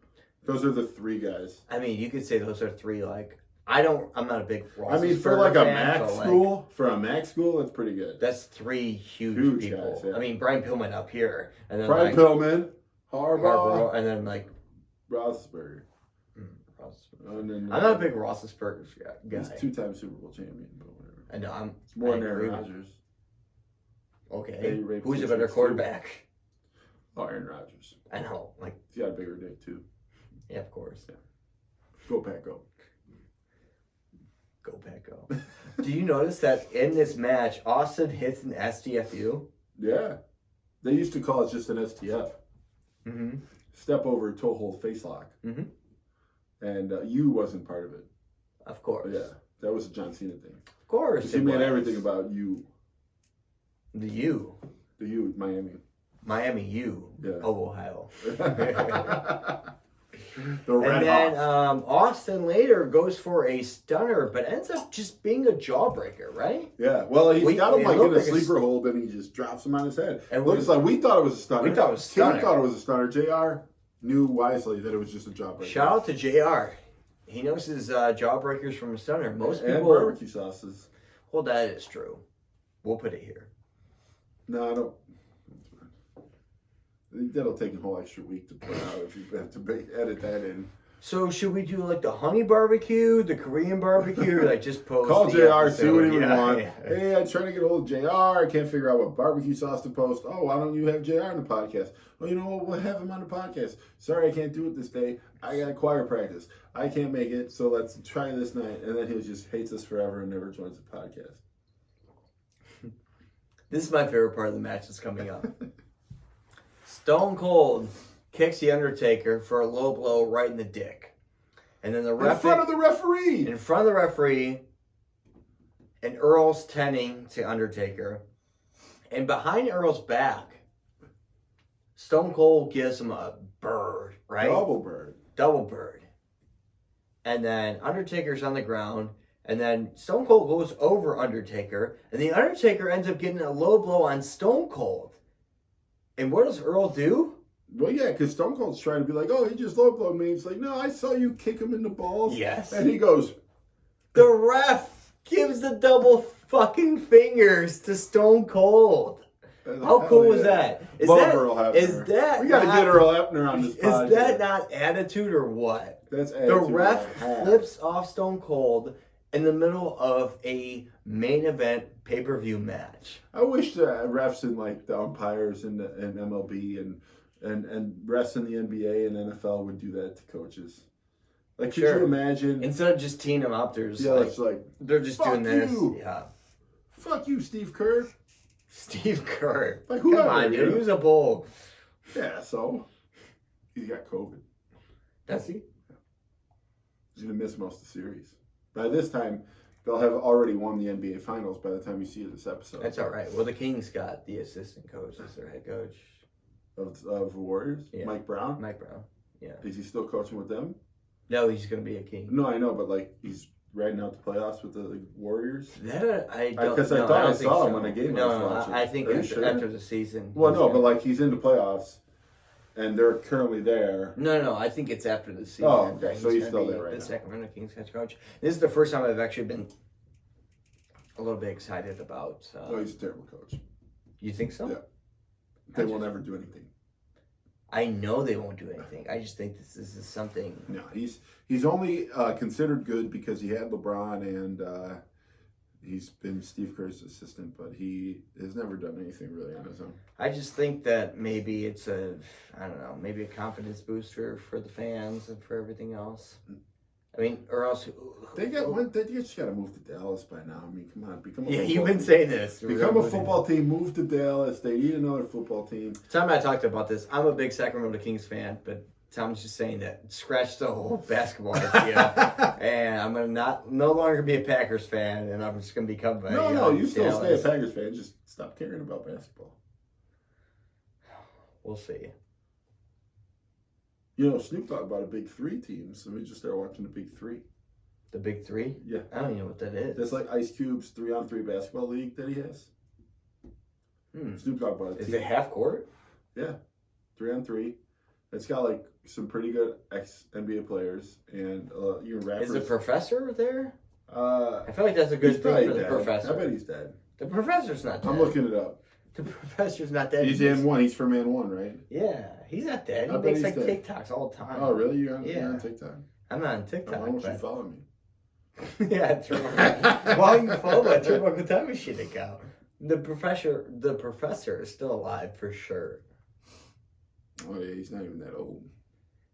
Speaker 2: Those are the three guys.
Speaker 1: I mean, you could say those are three like. I'm not a big Roethlisberger
Speaker 2: I mean, for like a
Speaker 1: fan,
Speaker 2: Mac
Speaker 1: but, like,
Speaker 2: school, that's pretty good.
Speaker 1: that's three huge
Speaker 2: Huge
Speaker 1: people.
Speaker 2: guys, yeah.
Speaker 1: I mean, Brian Pillman up here, and then
Speaker 2: Brian
Speaker 1: like
Speaker 2: Pillman, Harbaugh,
Speaker 1: Harborough, and then like
Speaker 2: Roethlisberger.
Speaker 1: Roethlisberger.
Speaker 2: And then,
Speaker 1: I'm not a big Roethlisberger guy.
Speaker 2: He's 2-time Super Bowl champion, but whatever.
Speaker 1: I know.
Speaker 2: It's more
Speaker 1: I
Speaker 2: than
Speaker 1: agree
Speaker 2: Aaron
Speaker 1: with-
Speaker 2: Rodgers.
Speaker 1: Okay.
Speaker 2: They raped
Speaker 1: Who's a
Speaker 2: his
Speaker 1: better
Speaker 2: kids, too.
Speaker 1: quarterback?
Speaker 2: Oh, Aaron Rodgers.
Speaker 1: I know. Like,
Speaker 2: He's got a bigger dick too.
Speaker 1: yeah, of course.
Speaker 2: Go Pack, go.
Speaker 1: Go back, go. Do you notice that in this match, Austin hits an STFU?
Speaker 2: Yeah. They used to call it just an STF.
Speaker 1: Mm-hmm.
Speaker 2: Step over toe hold face lock.
Speaker 1: Mhm.
Speaker 2: And you wasn't part of it.
Speaker 1: Of course.
Speaker 2: Yeah. That was a John Cena thing.
Speaker 1: Of course.
Speaker 2: He
Speaker 1: it
Speaker 2: made
Speaker 1: was.
Speaker 2: everything about you.
Speaker 1: The U.
Speaker 2: The U, Miami.
Speaker 1: Miami U
Speaker 2: Yeah.
Speaker 1: of Ohio.
Speaker 2: The Red
Speaker 1: And then
Speaker 2: Hawks.
Speaker 1: Austin later goes for a stunner, but ends up just being a jawbreaker, right?
Speaker 2: Yeah, well, he's got him
Speaker 1: it
Speaker 2: like in
Speaker 1: looked
Speaker 2: a
Speaker 1: like
Speaker 2: sleeper hold, and he just drops him on his head.
Speaker 1: And
Speaker 2: Looks like we thought it was a stunner.
Speaker 1: We thought it was a
Speaker 2: Tim
Speaker 1: stunner.
Speaker 2: thought it was a stunner. JR knew wisely that it was just a jawbreaker.
Speaker 1: Shout out to JR. He knows his jawbreakers from a stunner. Most
Speaker 2: and
Speaker 1: people.
Speaker 2: barbecue sauces.
Speaker 1: Well, that is true. We'll put it here.
Speaker 2: No, I don't. That'll take a whole extra week to put out if you have to edit that in.
Speaker 1: So should we do like the honey barbecue, the Korean barbecue, or like just post?
Speaker 2: Call
Speaker 1: the
Speaker 2: JR, see
Speaker 1: episode?
Speaker 2: what he would
Speaker 1: Yeah,
Speaker 2: want.
Speaker 1: yeah.
Speaker 2: Hey, I'm trying to get a hold of JR. I can't figure out what barbecue sauce to post. Oh, why don't you have JR on the podcast? Well, you know what? We'll have him on the podcast. Sorry, I can't do it this day. I got choir practice. I can't make it, so let's try this night. And then he just hates us forever and never joins the podcast.
Speaker 1: This is my favorite part of the match that's coming up. Stone Cold kicks the Undertaker for a low blow right in the dick. And then the
Speaker 2: In
Speaker 1: ref
Speaker 2: front of the referee.
Speaker 1: in front of the referee, and Earl's tending to Undertaker. And behind Earl's back, Stone Cold gives him a bird, right?
Speaker 2: Double bird.
Speaker 1: Double bird. And then Undertaker's on the ground. And then Stone Cold goes over Undertaker. And the Undertaker ends up getting a low blow on Stone Cold. And what does Earl do?
Speaker 2: Well, yeah, because Stone Cold's trying to be like, oh, he just low blowed me. It's like, no, I saw you kick him in the balls.
Speaker 1: Yes.
Speaker 2: And he goes,
Speaker 1: The ref gives the double fucking fingers to Stone Cold. How cool was that?
Speaker 2: Love Earl Hebner.
Speaker 1: Is that
Speaker 2: We got to
Speaker 1: not-
Speaker 2: get Earl Hebner on this podcast.
Speaker 1: Is that not attitude or what?
Speaker 2: That's
Speaker 1: The
Speaker 2: attitude
Speaker 1: ref
Speaker 2: and a half.
Speaker 1: flips off Stone Cold in the middle of a main event pay-per-view match.
Speaker 2: I wish the refs and like the umpires in MLB and refs in the NBA and NFL would do that to coaches. Like, could
Speaker 1: Sure.
Speaker 2: you imagine?
Speaker 1: Instead of just teeing them up, there's
Speaker 2: Yeah,
Speaker 1: like
Speaker 2: it's like,
Speaker 1: they're just
Speaker 2: fuck
Speaker 1: doing this.
Speaker 2: you.
Speaker 1: Yeah.
Speaker 2: fuck you, Steve Kerr.
Speaker 1: Steve Kerr.
Speaker 2: Like,
Speaker 1: Come
Speaker 2: whoever,
Speaker 1: on,
Speaker 2: you
Speaker 1: dude.
Speaker 2: know?
Speaker 1: He was a bull.
Speaker 2: Yeah, so he's got COVID.
Speaker 1: Does he?
Speaker 2: He's gonna miss most of the series. By this time, they'll have already won the NBA Finals. By the time you see this episode,
Speaker 1: That's all right. Well, the Kings got the assistant coach as their head coach,
Speaker 2: of the Warriors,
Speaker 1: Yeah.
Speaker 2: Mike Brown.
Speaker 1: Mike Brown. Yeah.
Speaker 2: Is he still coaching with them?
Speaker 1: No, he's going to be a King.
Speaker 2: No, I know, but like he's riding out the playoffs with the Warriors.
Speaker 1: That I don't.
Speaker 2: Because I
Speaker 1: no,
Speaker 2: thought I
Speaker 1: don't think
Speaker 2: saw
Speaker 1: so.
Speaker 2: him on a game I
Speaker 1: No,
Speaker 2: was
Speaker 1: no,
Speaker 2: watching.
Speaker 1: I think
Speaker 2: Are you
Speaker 1: after,
Speaker 2: sure?
Speaker 1: after the season.
Speaker 2: Well,
Speaker 1: he's
Speaker 2: no,
Speaker 1: gonna-
Speaker 2: but like he's in the playoffs, and they're currently there.
Speaker 1: No, I think it's after the season.
Speaker 2: Oh, okay,
Speaker 1: that
Speaker 2: so he's
Speaker 1: gonna
Speaker 2: still
Speaker 1: be
Speaker 2: there right
Speaker 1: the
Speaker 2: now.
Speaker 1: Sacramento Kings head coach. This is the first time I've actually been a little bit excited about.
Speaker 2: No, he's a terrible coach.
Speaker 1: You think so?
Speaker 2: Yeah. They will never do anything.
Speaker 1: I know they won't do anything. I just think this is something.
Speaker 2: No, he's only considered good because he had LeBron and he's been Steve Kerr's assistant, but he has never done anything really on his own.
Speaker 1: I just think that maybe it's maybe a confidence booster for the fans and for everything else. I mean, or else
Speaker 2: They just got to move to Dallas by now. I mean, come on, become a
Speaker 1: Yeah,
Speaker 2: football
Speaker 1: you've been
Speaker 2: team.
Speaker 1: saying this.
Speaker 2: Become a football team. Move to Dallas. They need another football team.
Speaker 1: Tom and I talked about this. I'm a big Sacramento Kings fan, but Tom's just saying that scratch the whole basketball idea, and I'm gonna no longer be a Packers fan, and I'm just gonna become a
Speaker 2: No, you still stay a
Speaker 1: Dallas.
Speaker 2: Packers fan. Just stop caring about basketball.
Speaker 1: We'll see.
Speaker 2: You know, Snoop talked about a big three team, so we just started watching the big three.
Speaker 1: The Big Three?
Speaker 2: Yeah.
Speaker 1: I don't even know what that is.
Speaker 2: That's like Ice Cube's 3-on-3 basketball league that he has. Snoop talked about it.
Speaker 1: Is it half court?
Speaker 2: Yeah, 3-on-3. It's got like some pretty good ex-NBA players and even rappers.
Speaker 1: Is the professor there?
Speaker 2: Uh,
Speaker 1: I feel like that's a good
Speaker 2: he's
Speaker 1: thing
Speaker 2: probably
Speaker 1: for the
Speaker 2: dead.
Speaker 1: professor.
Speaker 2: I bet he's dead.
Speaker 1: The professor's not dead.
Speaker 2: I'm looking it up.
Speaker 1: The professor's not dead.
Speaker 2: He's in one. He's from Man One, right?
Speaker 1: Yeah, he's not dead.
Speaker 2: I
Speaker 1: He
Speaker 2: bet
Speaker 1: makes
Speaker 2: he's
Speaker 1: like
Speaker 2: dead.
Speaker 1: TikToks all the time.
Speaker 2: Oh, really? You're on
Speaker 1: Yeah.
Speaker 2: TikTok?
Speaker 1: I'm not on
Speaker 2: Oh,
Speaker 1: TikTok.
Speaker 2: why don't you
Speaker 1: but...
Speaker 2: follow me?
Speaker 1: Yeah, Turbo. Why you follow my Turbo Katami shit account? The professor is still alive for sure.
Speaker 2: Oh, yeah, he's not even that old.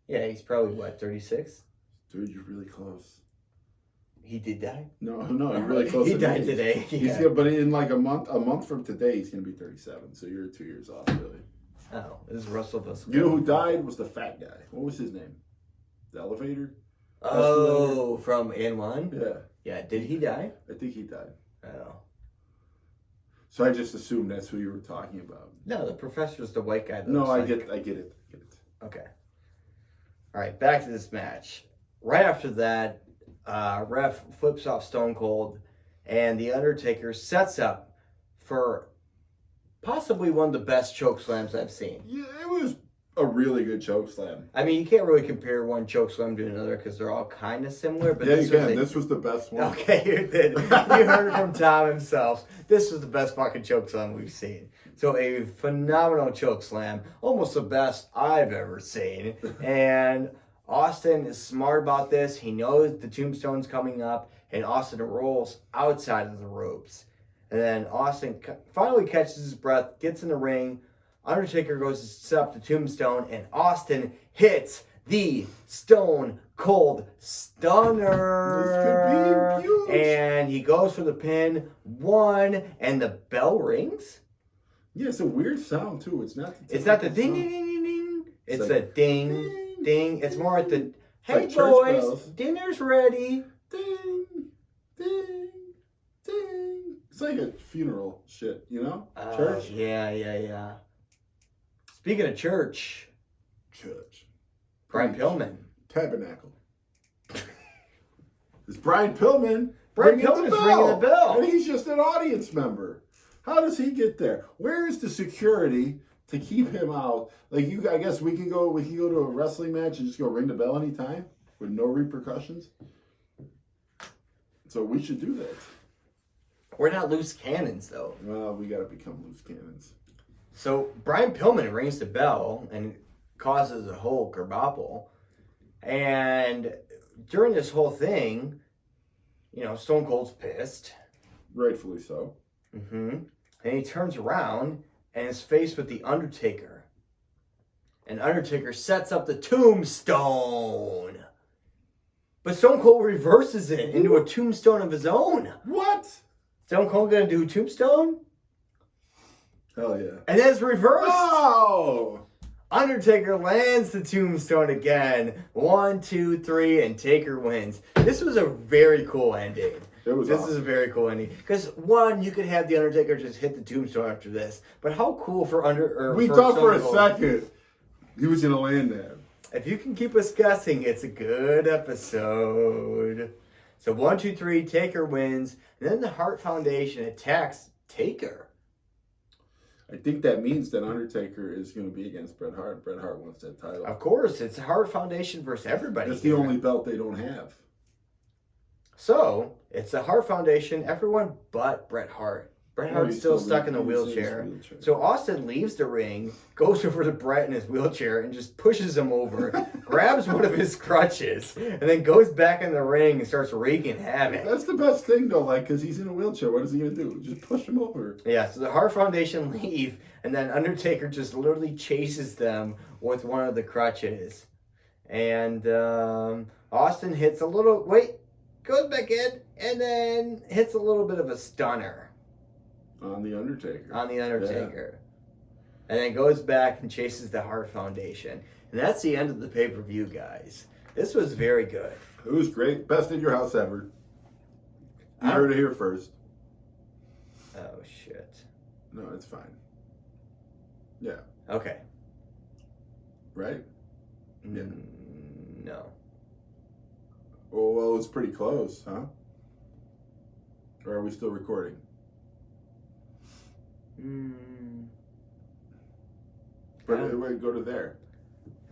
Speaker 1: Yeah, he's probably what, 36?
Speaker 2: Dude, you're really close.
Speaker 1: He did die?
Speaker 2: No, you're really close.
Speaker 1: He
Speaker 2: to
Speaker 1: died
Speaker 2: me.
Speaker 1: today.
Speaker 2: He's
Speaker 1: Yeah.
Speaker 2: gonna, but in like a month from today, he's gonna be 37. So you're 2 years off, really.
Speaker 1: Oh, this is Russell Wilson.
Speaker 2: You know who died was the fat guy. What was his name? The elevator?
Speaker 1: Oh, from N1?
Speaker 2: Yeah,
Speaker 1: Yeah, did he die?
Speaker 2: I think he died.
Speaker 1: Oh.
Speaker 2: So I just assumed that's who you were talking about.
Speaker 1: No, the professor's the white guy. That
Speaker 2: No,
Speaker 1: looks
Speaker 2: I
Speaker 1: like-
Speaker 2: get it.
Speaker 1: Okay. All right, back to this match. Right after that, ref flips off Stone Cold, and The Undertaker sets up for possibly one of the best choke slams I've seen.
Speaker 2: Yeah, it was a really good choke slam.
Speaker 1: I mean, you can't really compare one choke slam to another because they're all kind of similar. But
Speaker 2: Yeah,
Speaker 1: this
Speaker 2: you
Speaker 1: was
Speaker 2: can.
Speaker 1: a-
Speaker 2: This was the best one.
Speaker 1: Okay, you did. You heard it from Tom himself. This was the best fucking choke slam we've seen. So a phenomenal choke slam, almost the best I've ever seen. And Austin is smart about this. He knows the tombstone's coming up, and Austin rolls outside of the ropes. And then Austin finally catches his breath, gets in the ring. Undertaker goes to set up the tombstone, and Austin hits the Stone Cold Stunner.
Speaker 2: This could be huge.
Speaker 1: And he goes for the pin. 1, and the bell rings.
Speaker 2: Yeah, it's a weird sound too. It's not
Speaker 1: The ding, ding, ding, ding, ding. It's
Speaker 2: It's
Speaker 1: a
Speaker 2: like
Speaker 1: ding,
Speaker 2: ding,
Speaker 1: ding. It's more at the, hey
Speaker 2: like church
Speaker 1: boys,
Speaker 2: bells.
Speaker 1: dinner's ready.
Speaker 2: ding, ding, ding. It's like a funeral shit, you know? Church.
Speaker 1: Yeah. Speaking of church,
Speaker 2: Church.
Speaker 1: Brian
Speaker 2: Preach.
Speaker 1: Pillman.
Speaker 2: Tabernacle. It's Brian Pillman.
Speaker 1: Brian
Speaker 2: ringing
Speaker 1: Pillman's ringing the bell.
Speaker 2: And he's just an audience member. How does he get there? Where is the security to keep him out? Like I guess we can go to a wrestling match and just go ring the bell anytime with no repercussions. So we should do that.
Speaker 1: We're not loose cannons, though.
Speaker 2: Well, we gotta become loose cannons.
Speaker 1: So Brian Pillman rings the bell and causes a whole kerbuckle. And during this whole thing, Stone Cold's pissed.
Speaker 2: Rightfully so.
Speaker 1: And he turns around and is faced with The Undertaker. And Undertaker sets up the tombstone. But Stone Cold reverses it into a tombstone of his own.
Speaker 2: What?
Speaker 1: Stone Cold gonna do tombstone?
Speaker 2: Hell yeah.
Speaker 1: And then it's reversed.
Speaker 2: Oh!
Speaker 1: Undertaker lands the tombstone again. 1, 2, 3, and Taker wins. This was a very cool ending.
Speaker 2: It was
Speaker 1: This
Speaker 2: awesome.
Speaker 1: is a very cool ending. Because, one, you could have The Undertaker just hit the tombstone after this. But how cool for
Speaker 2: We thought for
Speaker 1: Stone
Speaker 2: a
Speaker 1: Cold.
Speaker 2: second he was gonna land that.
Speaker 1: If you can keep us guessing, it's a good episode. So 1, 2, 3, Taker wins. And then the Hart Foundation attacks Taker.
Speaker 2: I think that means that Undertaker is going to be against Bret Hart. Bret Hart wants that title.
Speaker 1: Of course, it's the Hart Foundation versus everybody.
Speaker 2: That's the
Speaker 1: here.
Speaker 2: only belt they don't have.
Speaker 1: So, it's the Hart Foundation, everyone but Bret Hart. Bret
Speaker 2: Oh,
Speaker 1: Hart's
Speaker 2: he's
Speaker 1: still stuck in the
Speaker 2: he's his
Speaker 1: wheelchair.
Speaker 2: wheelchair.
Speaker 1: So Austin leaves the ring, goes over to Bret in his wheelchair, and just pushes him over, grabs one of his crutches, and then goes back in the ring and starts wreaking havoc.
Speaker 2: That's the best thing though, like, because he's in a wheelchair. What is he going to do? Just push him over.
Speaker 1: Yeah, so the Hart Foundation leave, and then Undertaker just literally chases them with one of the crutches. And Austin hits a little, goes back in, and then hits a little bit of a stunner
Speaker 2: On the Undertaker.
Speaker 1: on the Undertaker. And then goes back and chases the Hart Foundation. And that's the end of the pay-per-view, guys. This was very good.
Speaker 2: It was great. Best in your house ever. You heard it here first.
Speaker 1: Oh, shit.
Speaker 2: No, it's fine. Yeah.
Speaker 1: Okay.
Speaker 2: Right? Yeah.
Speaker 1: No.
Speaker 2: Oh, well, it's pretty close, huh? Or are we still recording? But wait, go to there.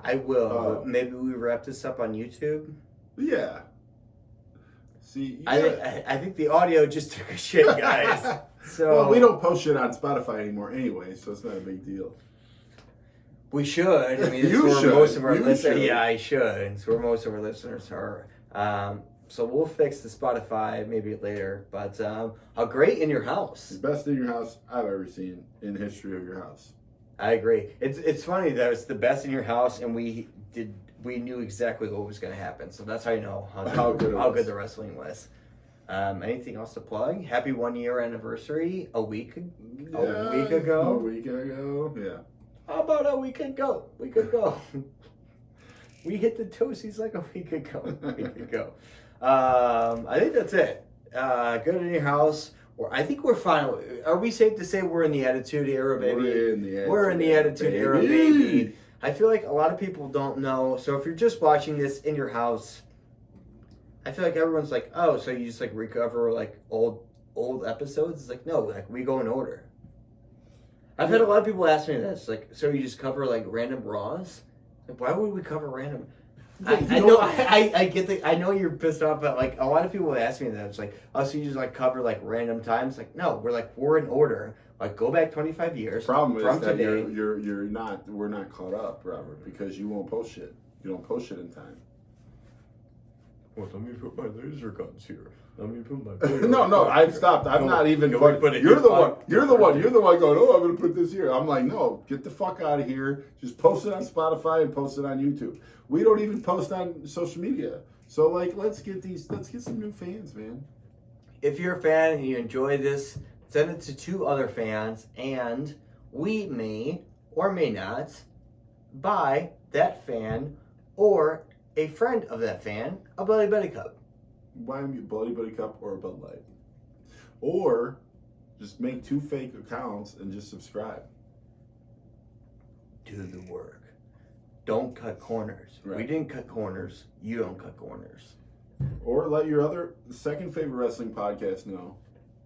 Speaker 1: I will.
Speaker 2: Oh.
Speaker 1: But maybe we wrap this up on YouTube.
Speaker 2: Yeah. See, you
Speaker 1: I
Speaker 2: gotta-
Speaker 1: think the audio just took a shit, guys. So
Speaker 2: well, we don't post shit on Spotify anymore anyway, so it's not a big deal.
Speaker 1: We should. I mean, it's
Speaker 2: You
Speaker 1: where
Speaker 2: should.
Speaker 1: most of our
Speaker 2: You
Speaker 1: listeners.
Speaker 2: should.
Speaker 1: Yeah, I should. It's where most of our listeners are. So we'll fix the Spotify maybe later. But how great in your house.
Speaker 2: The best in your house I've ever seen in the history of your house.
Speaker 1: I agree. It's funny that it's the best in your house, and we knew exactly what was going to happen. So that's how you know how good the wrestling was. Anything else to plug? Happy 1 year anniversary a week ago.
Speaker 2: A week ago, yeah.
Speaker 1: How about a week ago? We hit the toesies like a week ago. I think that's it. Good in your house. I think we're fine. Are we safe to say we're in the Attitude Era, baby?
Speaker 2: We're in the
Speaker 1: Attitude Era, baby. I feel like a lot of people don't know. So if you're just watching this in your house, I feel like everyone's like, oh, so you just like recover like old episodes? It's like, no, like we go in order. I've had a lot of people ask me this, like, so you just cover like random Raws? Like, why would we cover random? I get I know you're pissed off, but like a lot of people ask me that. It's like, oh, so you just like cover like random times? Like, no, we're in order. Like, go back 25 years.
Speaker 2: Problem is that
Speaker 1: today.
Speaker 2: we're not caught up, Robert, because you won't post shit. You don't post shit in time.
Speaker 1: Well, let me put my laser guns here. Let me put my.
Speaker 2: No, I've stopped. I'm not even. You're the one. You're the one going. Oh, I'm gonna put this here. I'm like, no, get the fuck out of here. Just post it on Spotify and post it on YouTube. We don't even post on social media. So like, let's get some new fans, man.
Speaker 1: If you're a fan and you enjoy this, send it to 2 other fans, and we may or may not buy that fan or a friend of that fan a Bloody Betty cup.
Speaker 2: Buy me a Bloody Buddy cup or a Bud Light, or just make 2 fake accounts and just subscribe.
Speaker 1: Do the work. Don't cut corners.
Speaker 2: Right.
Speaker 1: We didn't cut corners. You don't cut corners.
Speaker 2: Or let your second favorite wrestling podcast know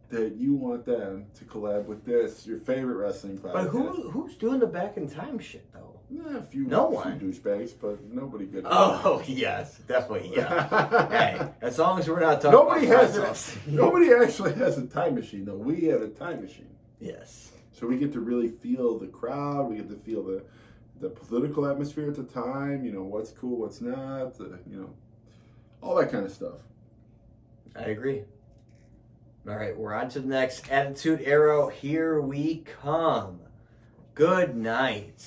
Speaker 2: that you want them to collab with your favorite wrestling podcast.
Speaker 1: But who's doing the back in time shit though?
Speaker 2: Yeah, a few douchebags, but nobody good.
Speaker 1: Oh yes, definitely. Yeah. Hey, as long as we're not talking.
Speaker 2: Nobody actually has a time machine though. We have a time machine.
Speaker 1: Yes.
Speaker 2: So we get to really feel the crowd. We get to feel the political atmosphere at the time. You know what's cool, what's not. All that kind of stuff.
Speaker 1: I agree. All right, we're on to the next Attitude Era. Here we come. Good night.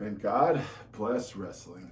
Speaker 2: And God bless wrestling.